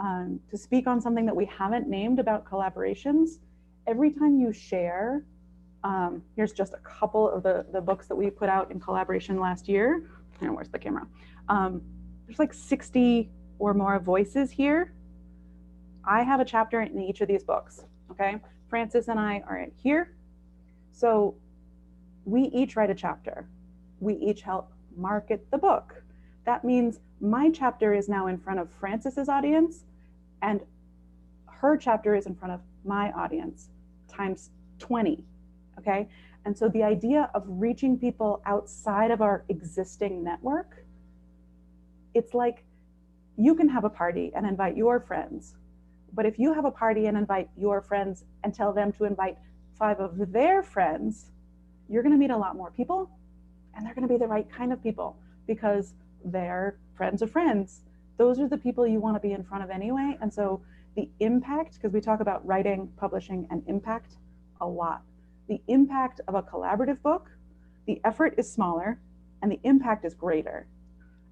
To speak on something that we haven't named about collaborations, every time you share, here's just a couple of the books that we put out in collaboration last year. Where's the camera? There's like 60 or more voices here. I have a chapter in each of these books, okay? Frances and I are in here. So we each write a chapter. We each help market the book. That means my chapter is now in front of Frances's audience and her chapter is in front of my audience times 20, okay? And so the idea of reaching people outside of our existing network, it's like you can have a party and invite your friends, but if you have a party and invite your friends and tell them to invite 5 of their friends, you're gonna meet a lot more people and they're gonna be the right kind of people because they're friends of friends. Those are the people you wanna be in front of anyway. And so the impact, because we talk about writing, publishing, and impact a lot. The impact of a collaborative book, the effort is smaller and the impact is greater.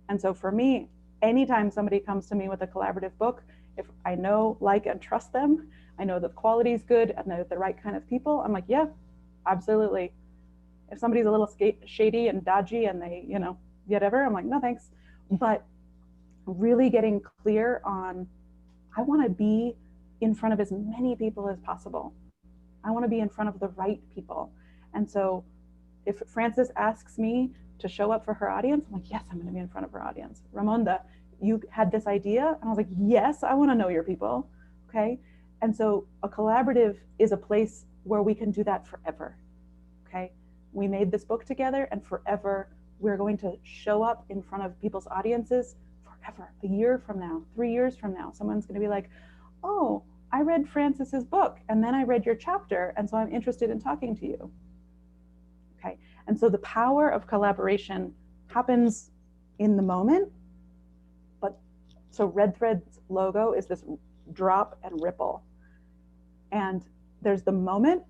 And so for me, anytime somebody comes to me with a collaborative book, if I know, like, and trust them, I know the quality is good and they're the right kind of people, I'm like, yeah, absolutely. If somebody's a little shady and dodgy and they, whatever, I'm like, no, thanks. But really getting clear on, I want to be in front of as many people as possible. I want to be in front of the right people. And so if Frances asks me to show up for her audience, I'm like, yes, I'm going to be in front of her audience. Ramonda, you had this idea? And I was like, yes, I want to know your people. Okay. And so a collaborative is a place where we can do that forever. Okay. We made this book together and forever we're going to show up in front of people's audiences forever. A year from now, 3 years from now, someone's going to be like, oh, I read Frances's book and then I read your chapter. And so I'm interested in talking to you. Okay. And so the power of collaboration happens in the moment. But so Red Thread's logo is this drop and ripple. And there's the moment.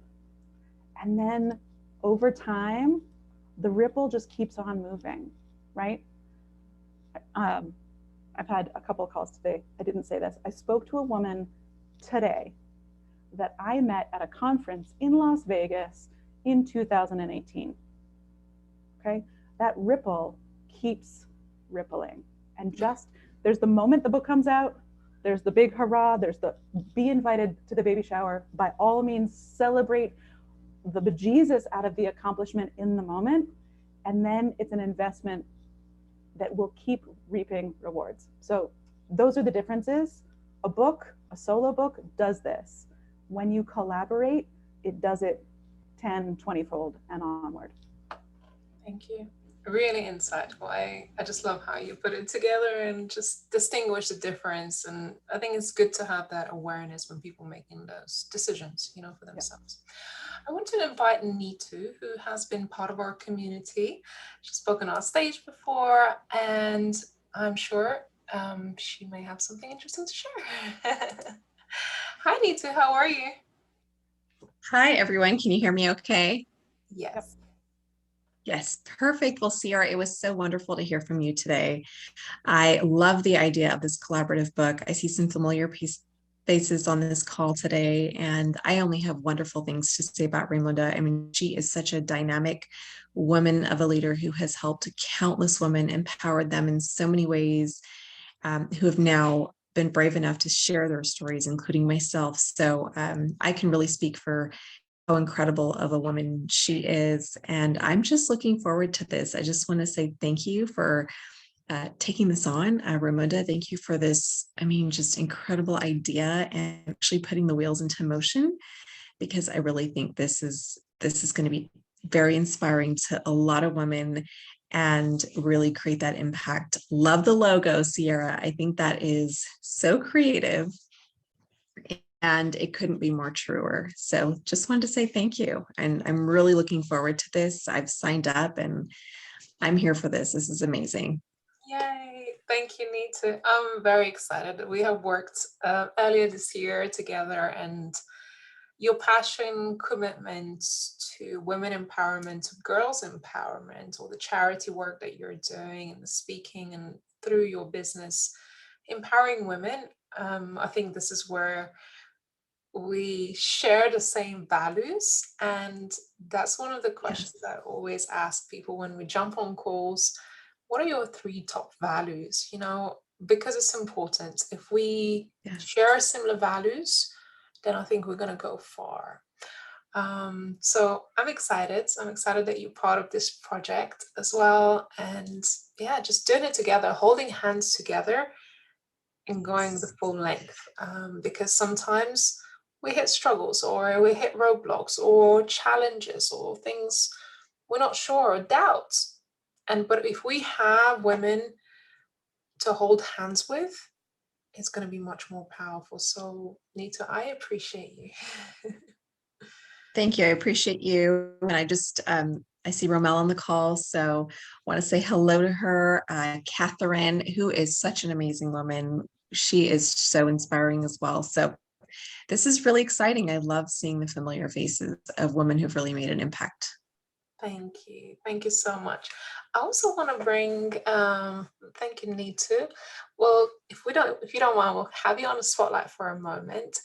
And then over time, the ripple just keeps on moving, right? I've had a couple of calls today. I didn't say this. I spoke to a woman today that I met at a conference in Las Vegas in 2018. Okay, that ripple keeps rippling. And just, there's the moment the book comes out, there's the big hurrah, there's the be invited to the baby shower, by all means celebrate the bejesus out of the accomplishment in the moment, and then it's an investment that will keep reaping rewards. So those are the differences. A book, a solo book does this. When you collaborate, it does it 10, 20-fold and onward. Thank you. Really insightful. I just love how you put it together and just distinguish the difference. And I think it's good to have that awareness when people making those decisions, for themselves. Yep. I want to invite Neetu, who has been part of our community. She's spoken on stage before, and I'm sure she may have something interesting to share. Hi, Neetu. How are you? Hi, everyone. Can you hear me okay? Yes. Yes, perfect. Well, Sierra, it was so wonderful to hear from you today. I love the idea of this collaborative book. I see some familiar faces on this call today, and I only have wonderful things to say about Raimonda. I mean, she is such a dynamic woman of a leader who has helped countless women, empowered them in so many ways, who have now been brave enough to share their stories, including myself. So I can really speak for how incredible of a woman she is. And I'm just looking forward to this. I just want to say thank you for taking this on. Raimonda, thank you for this, I mean, just incredible idea and actually putting the wheels into motion, because I really think this is going to be very inspiring to a lot of women and really create that impact. Love the logo, Sierra. I think that is so creative and it couldn't be more truer. So just wanted to say thank you. And I'm really looking forward to this. I've signed up and I'm here for this. This is amazing. Yay, thank you, Nita. I'm very excited. We have worked earlier this year together, and your passion, commitment to women empowerment, to girls empowerment, all the charity work that you're doing and the speaking and through your business, empowering women. I think this is where we share the same values. And that's one of the questions I always ask people when we jump on calls. What are your 3 top values? You know, because it's important. If we share similar values, then I think we're going to go far. So I'm excited. I'm excited that you're part of this project as well. And yeah, just doing it together, holding hands together and going the full length. Because sometimes we hit struggles or we hit roadblocks or challenges or things we're not sure or doubts. But if we have women to hold hands with, it's going to be much more powerful. So Nita, I appreciate you. Thank you. I appreciate you. And I just, I see Romel on the call, so want to say hello to her. Catherine, who is such an amazing woman. She is so inspiring as well. So this is really exciting. I love seeing the familiar faces of women who've really made an impact. Thank you. Thank you so much. I also want to bring, thank you, Nita. Well, if you don't mind, we'll have you on the spotlight for a moment.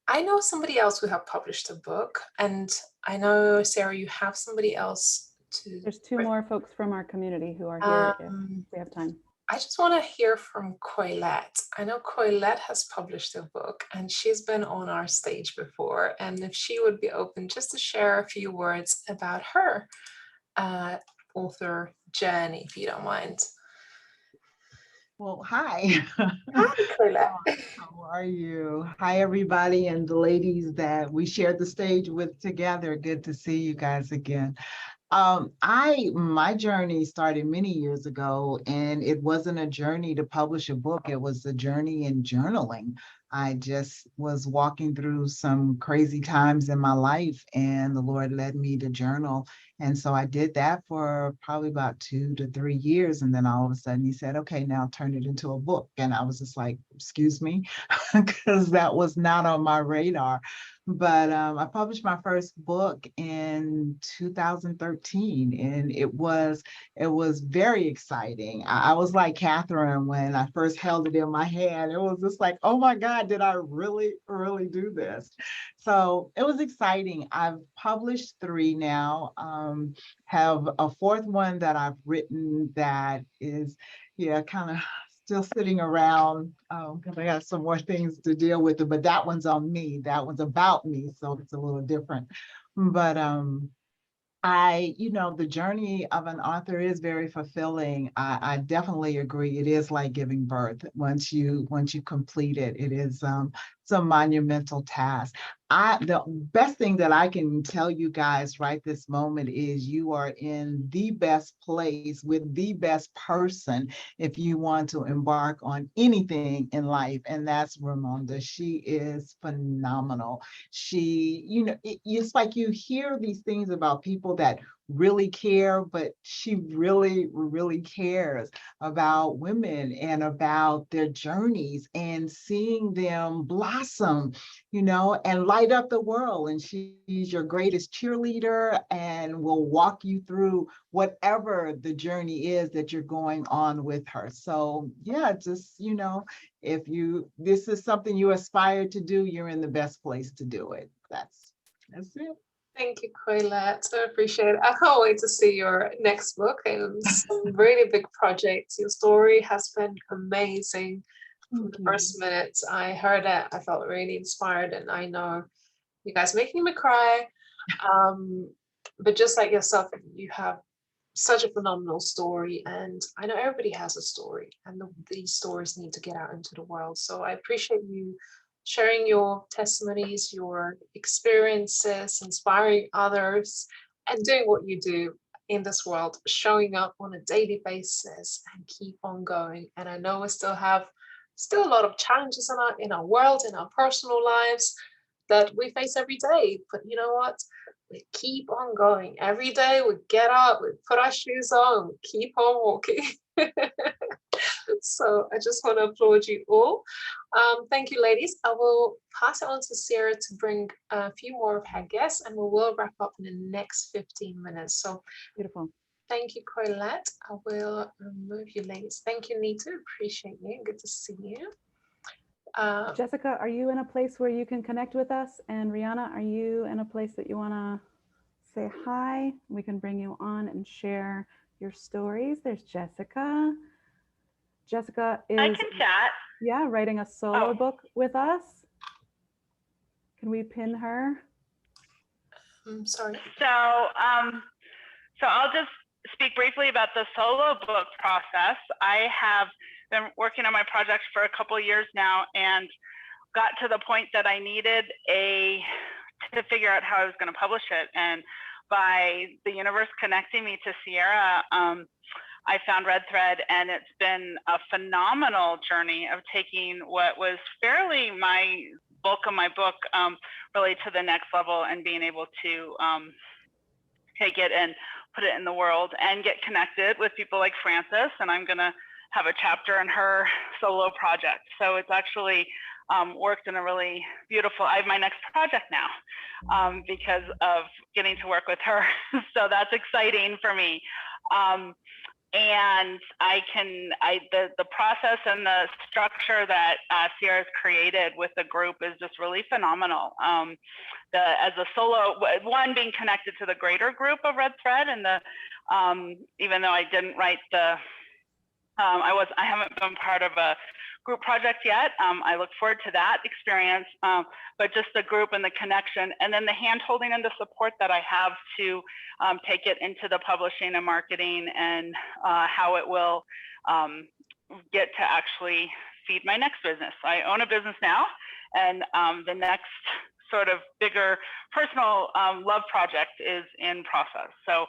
I know somebody else who have published a book, and I know, Sarah, you have somebody else to. There's 2 more folks from our community who are here if we have time. I just want to hear from Coylette. I know Coylette has published a book and she's been on our stage before, and if she would be open just to share a few words about her author journey, if you don't mind. Well, hi. Hi, Coylette. How are you? Hi, everybody, and the ladies that we shared the stage with together. Good to see you guys again. My journey started many years ago, and it wasn't a journey to publish a book. It was a journey in journaling. I just was walking through some crazy times in my life, and the Lord led me to journal. And so I did that for probably about 2 to 3 years. And then all of a sudden he said, okay, now turn it into a book. And I was just like, excuse me, because that was not on my radar. But I published my first book in 2013, and it was very exciting. I was like Catherine when I first held it in my hand. It was just like, oh my God, did I really do this? So it was exciting. I've published 3 now. Have a 4th one that I've written that is, kind of still sitting around because I got some more things to deal with, but that one's on me. That one's about me, so it's a little different. But the journey of an author is very fulfilling. I definitely agree. It is like giving birth. Once you complete it, it is it's a monumental task. The best thing that I can tell you guys right this moment is you are in the best place with the best person if you want to embark on anything in life, and that's Raimonda. She is phenomenal. She, it's like you hear these things about people that really care, but she really, really cares about women and about their journeys and seeing them blossom, and light up the world. And she's your greatest cheerleader and will walk you through whatever the journey is that you're going on with her. So yeah, just, if this is something you aspire to do, you're in the best place to do it. That's it. Thank you, Colette. I appreciate it. I can't wait to see your next book and some really big projects. Your story has been amazing. From the first minute I heard it, I felt really inspired, and I know you guys making me cry. But just like yourself, you have such a phenomenal story, and I know everybody has a story, and these stories need to get out into the world. So I appreciate you sharing your testimonies, your experiences, inspiring others, and doing what you do in this world, showing up on a daily basis and keep on going. And I know we still a lot of challenges in our world, in our personal lives that we face every day. But you know what? We keep on going. Every day we get up, we put our shoes on, we keep on walking. So I just want to applaud you all. Thank you, ladies. I will pass it on to Sarah to bring a few more of her guests, and we will wrap up in the next 15 minutes. So Beautiful. thank you, Colette. I will remove you, ladies. Thank you, Nita. Appreciate you. Good to see you. Jessica, are you in a place where you can connect with us? And Rihanna, are you in a place that you want to say hi? We can bring you on and share your stories. There's Jessica. Jessica is I can chat. Yeah, writing a solo book with us. Can we pin her? I'm sorry. So I'll just speak briefly about the solo book process. I have been working on my project for a couple of years now, and got to the point that I needed to figure out how I was going to publish it. And by the universe connecting me to Sierra, I found Red Thread, and it's been a phenomenal journey of taking what was fairly my bulk of my book really to the next level, and being able to take it and put it in the world and get connected with people like Frances. And I'm going to have a chapter in her solo project. So it's actually worked in a really beautiful, I have my next project now because of getting to work with her. So that's exciting for me. And the process and the structure that Sierra's created with the group is just really phenomenal. As a solo, one, being connected to the greater group of Red Thread, and even though I didn't write I haven't been part of a group project yet. I look forward to that experience, but just the group and the connection, and then the hand holding and the support that I have to take it into the publishing and marketing, and how it will get to actually feed my next business. I own a business now, and the next sort of bigger personal love project is in process. So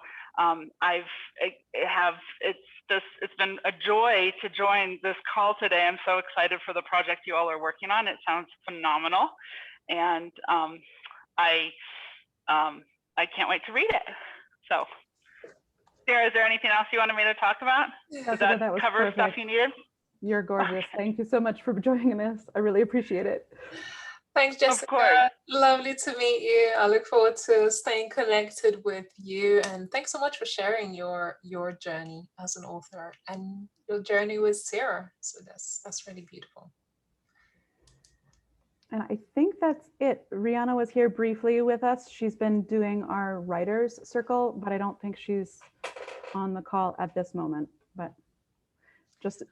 it's been a joy to join this call today. I'm so excited for the project you all are working on. It sounds phenomenal, and I can't wait to read it. So, Sarah, is there anything else you wanted me to talk about? Does that cover perfect. stuff you needed? You're gorgeous. Thank you so much for joining us. I really appreciate it. Thanks, Jessica. Lovely to meet you. I look forward to staying connected with you. And thanks so much for sharing your journey as an author and your journey with Sarah. So that's really beautiful. And I think that's it. Rihanna was here briefly with us. She's been doing our writers circle, but I don't think she's on the call at this moment. But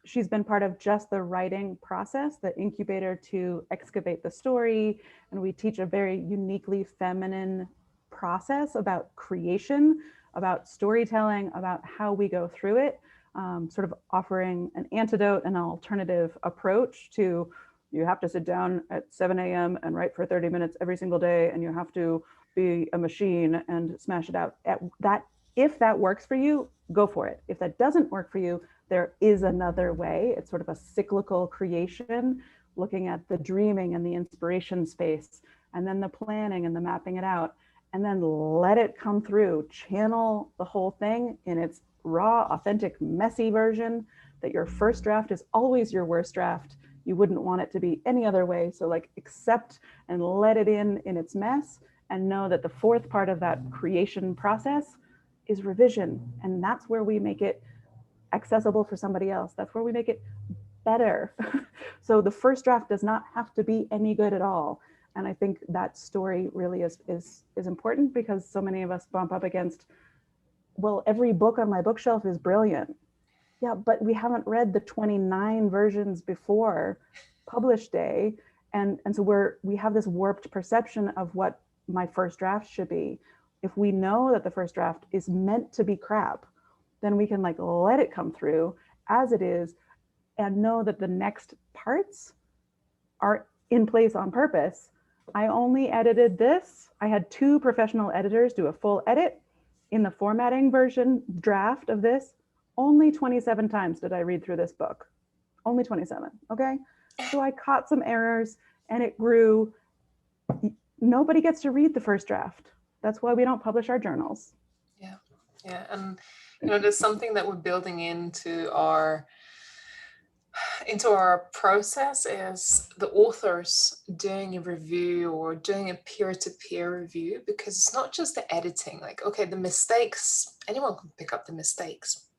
she's been part of just the writing process, the incubator to excavate the story. And we teach a very uniquely feminine process about creation, about storytelling, about how we go through it, sort of offering an antidote, an alternative approach to, you have to sit down at 7 a.m. and write for 30 minutes every single day, and you have to be a machine and smash it out. If that works for you, go for it. If that doesn't work for you, there is another way. It's sort of a cyclical creation, looking at the dreaming and the inspiration space, and then the planning and the mapping it out. and then let it come through, channel the whole thing in its raw, authentic, messy version, that your first draft is always your worst draft. You wouldn't want it to be any other way. So like accept and let it in its mess, and know that the fourth part of that creation process is revision. And that's where we make it accessible for somebody else. That's where we make it better. So the first draft does not have to be any good at all. And I think that story really is important, because so many of us bump up against, well, every book on my bookshelf is brilliant. Yeah, but we haven't read the 29 versions before publish day. And so we have this warped perception of what my first draft should be. If we know that the first draft is meant to be crap, then we can like let it come through as it is, and know that the next parts are in place on purpose. I only edited this. I had 2 professional editors do a full edit. In the formatting version draft of this, only 27 times did I read through this book. Only 27, okay? So I caught some errors and it grew. Nobody gets to read the first draft. That's why we don't publish our journals. Yeah, yeah, and there's something that we're building into our process, is the authors doing a review or doing a peer-to-peer review, because it's not just the editing. Like, okay, the mistakes, anyone can pick up the mistakes,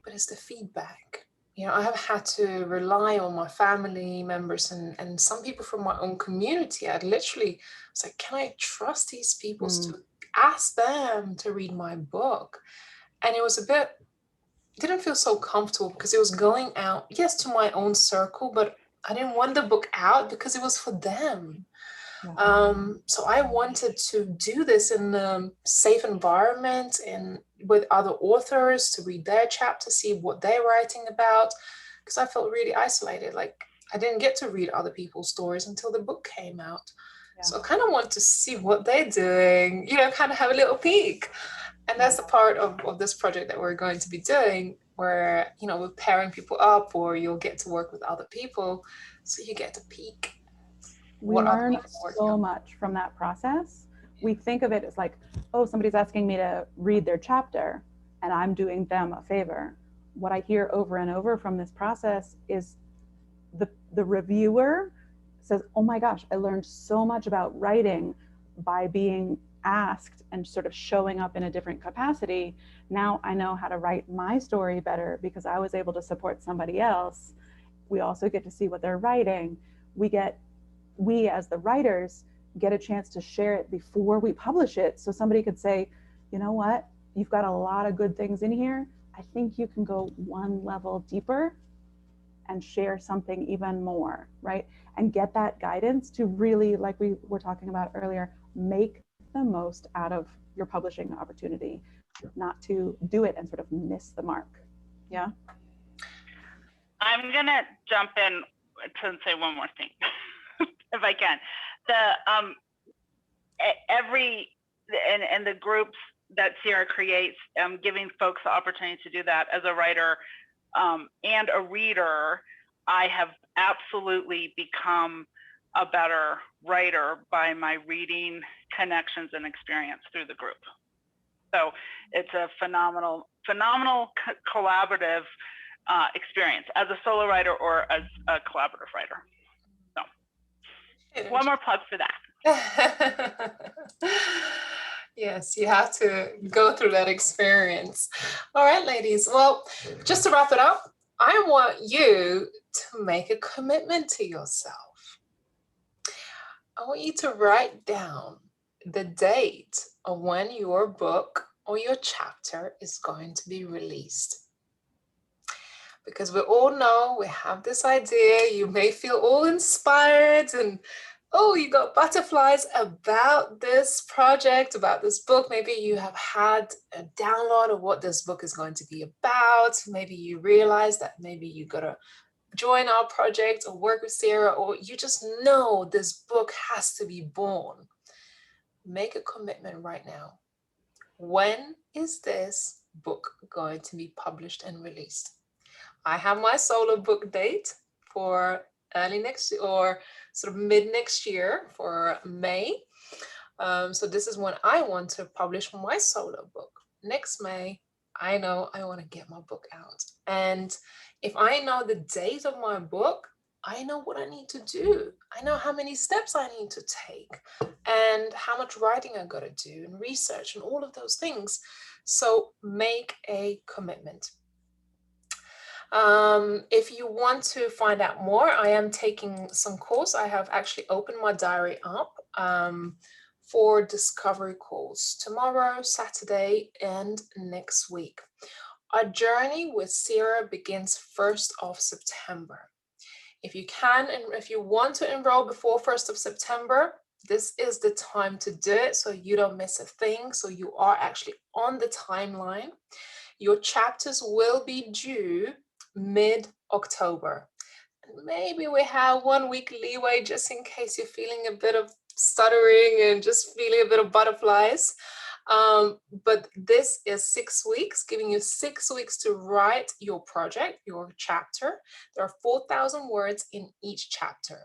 but it's the feedback. I have had to rely on my family members and some people from my own community. I literally was like, can I trust these people to ask them to read my book? And it was didn't feel so comfortable, because it was going out, yes, to my own circle, but I didn't want the book out because it was for them. Yeah. So I wanted to do this in a safe environment and with other authors, to read their chapter, see what they're writing about, because I felt really isolated. Like, I didn't get to read other people's stories until the book came out. Yeah. So I kind of want to see what they're doing, kind of have a little peek. And that's the part of this project that we're going to be doing, where, we're pairing people up, or you'll get to work with other people. So you get to peek. We learn so much from that process. We think of it as like, oh, somebody's asking me to read their chapter and I'm doing them a favor. What I hear over and over from this process is the reviewer says, oh my gosh, I learned so much about writing by being asked and sort of showing up in a different capacity. Now I know how to write my story better because I was able to support somebody else. We also get to see what they're writing. We as the writers get a chance to share it before we publish it. So somebody could say, you know what, you've got a lot of good things in here. I think you can go one level deeper and share something even more, right? And get that guidance to really, like we were talking about earlier, make the most out of your publishing opportunity, not to do it and sort of miss the mark. Yeah. I'm gonna jump in to say one more thing, if I can. The groups that Sierra creates, giving folks the opportunity to do that as a writer and a reader, I have absolutely become a better writer by my reading connections and experience through the group. So it's a phenomenal collaborative experience as a solo writer or as a collaborative writer. So one more plug for that. Yes, you have to go through that experience. All right, ladies. Well, just to wrap it up, I want you to make a commitment to yourself. I want you to write down the date of when your book or your chapter is going to be released. Because we all know, we have this idea, you may feel all inspired and, oh, you got butterflies about this project, about this book. Maybe you have had a download of what this book is going to be about. Maybe you realize that maybe you got to join our project or work with Sarah, or you just know this book has to be born. Make a commitment right now. When is this book going to be published and released? I have my solo book date for early next or sort of mid next year for May. So this is when I want to publish my solo book. Next May, I know I want to get my book out. And if I know the date of my book, I know what I need to do. I know how many steps I need to take and how much writing I got to do and research and all of those things. So make a commitment. If you want to find out more, I am taking some course. I have actually opened my diary up for discovery calls tomorrow, Saturday, and next week. Our journey with Sierra begins 1st of September. If you can and if you want to enroll before 1st of September, this is the time to do it so you don't miss a thing. So you are actually on the timeline. Your chapters will be due mid-October. Maybe we have 1 week leeway just in case you're feeling a bit of stuttering and just feeling a bit of butterflies. But this is 6 weeks, giving you 6 weeks to write your project, your chapter. There are 4,000 words in each chapter.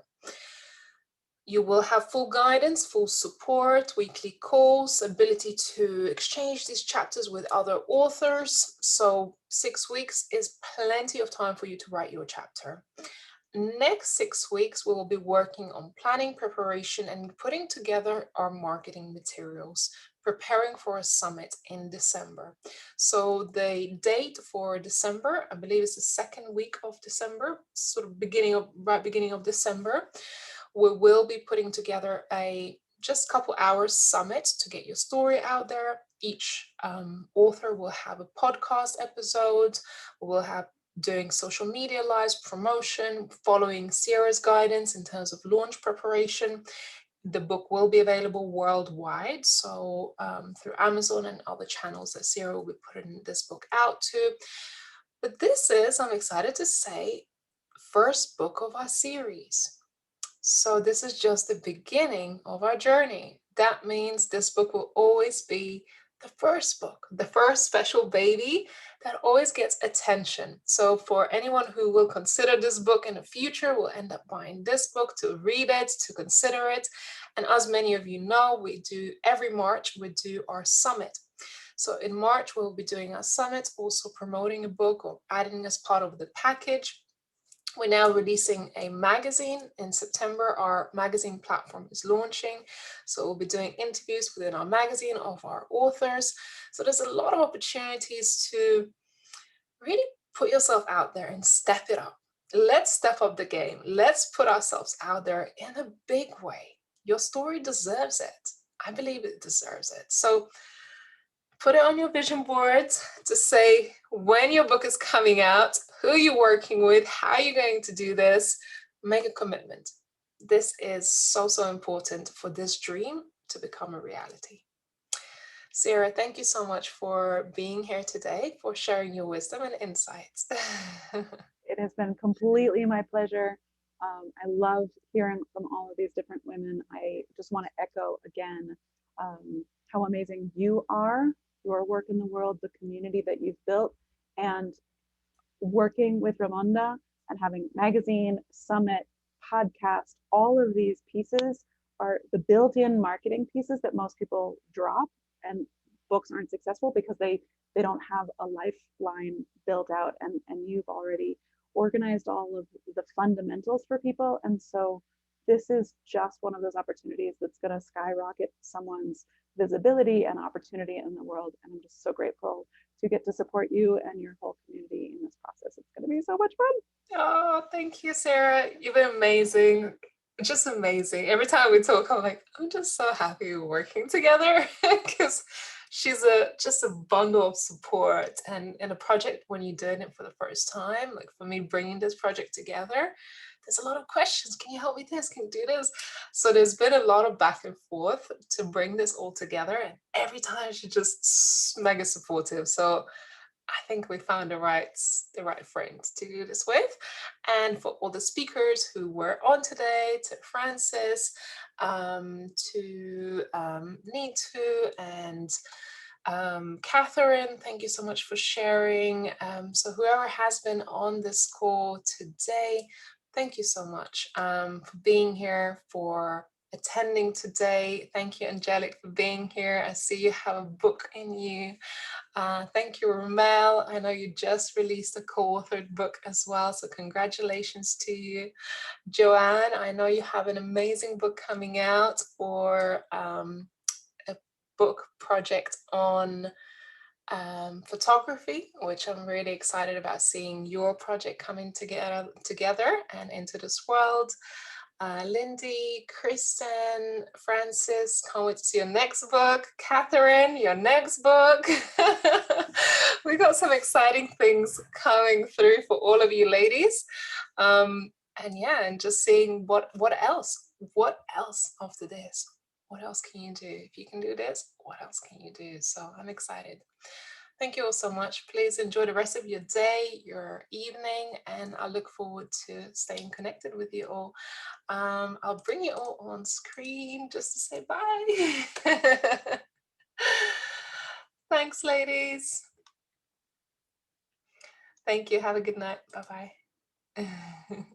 You will have full guidance, full support, weekly calls, ability to exchange these chapters with other authors. So 6 weeks is plenty of time for you to write your chapter. Next 6 weeks, we will be working on planning, preparation, and putting together our marketing materials, preparing for a summit in December. So the date for December, I believe is the 2nd week of December, sort of beginning of December. We will be putting together a just couple hours summit to get your story out there. Each author will have a podcast episode. We'll have doing social media lives, promotion, following Sierra's guidance in terms of launch preparation. The book will be available worldwide, so through Amazon and other channels that Sierra will be putting this book out to. But this is, I'm excited to say, first book of our series. So this is just the beginning of our journey. That means this book will always be the first book, the first special baby that always gets attention. So for anyone who will consider this book in the future, will end up buying this book to read it, to consider it. And as many of you know, we do every March, we do our summit. So in March, we'll be doing our summit, also promoting a book or adding as part of the package. We're now releasing a magazine in September. Our magazine platform is launching. So we'll be doing interviews within our magazine of our authors. So there's a lot of opportunities to really put yourself out there and step it up. Let's step up the game. Let's put ourselves out there in a big way. Your story deserves it. I believe it deserves it. So put it on your vision board to say when your book is coming out, who you're working with, how you're going to do this. Make a commitment. This is so, so important for this dream to become a reality. Sierra, thank you so much for being here today, for sharing your wisdom and insights. It has been completely my pleasure. I love hearing from all of these different women. I just want to echo again how amazing you are, your work in the world, the community that you've built, and working with Raimonda and having magazine, summit, podcast, all of these pieces are the built-in marketing pieces that most people drop, and books aren't successful because they don't have a lifeline built out, and you've already organized all of the fundamentals for people. And so this is just one of those opportunities that's going to skyrocket someone's visibility and opportunity in the world. And I'm just so grateful to get to support you and your whole community in this process. It's going to be so much fun. Oh, thank you, Sarah. You've been amazing. Just amazing. Every time we talk, I'm like, I'm just so happy we're working together because she's just a bundle of support. And in a project, when you're doing it for the first time, like for me bringing this project together, there's a lot of questions. Can you help me this? Can you do this? So there's been a lot of back and forth to bring this all together. And every time she's just mega supportive. So I think we found the right friend to do this with. And for all the speakers who were on today, to Francis, to Neetu, and Catherine, thank you so much for sharing. So whoever has been on this call today, thank you so much for being here, for attending today. Thank you, Angelic, for being here. I see you have a book in you. Thank you, Ramel. I know you just released a co-authored book as well, so congratulations to you. Joanne, I know you have an amazing book coming out, or a book project on photography, which I'm really excited about seeing your project coming together and into this world. Lindy, Kristen, Francis, can't wait to see your next book. Catherine, your next book. We got some exciting things coming through for all of you ladies. And yeah, and just seeing what else after this. What else can you do? If you can do this, what else can you do? So I'm excited. Thank you all so much. Please enjoy the rest of your day, your evening, and I look forward to staying connected with you all. I'll bring you all on screen just to say bye. Thanks, ladies. Thank you. Have a good night. Bye-bye.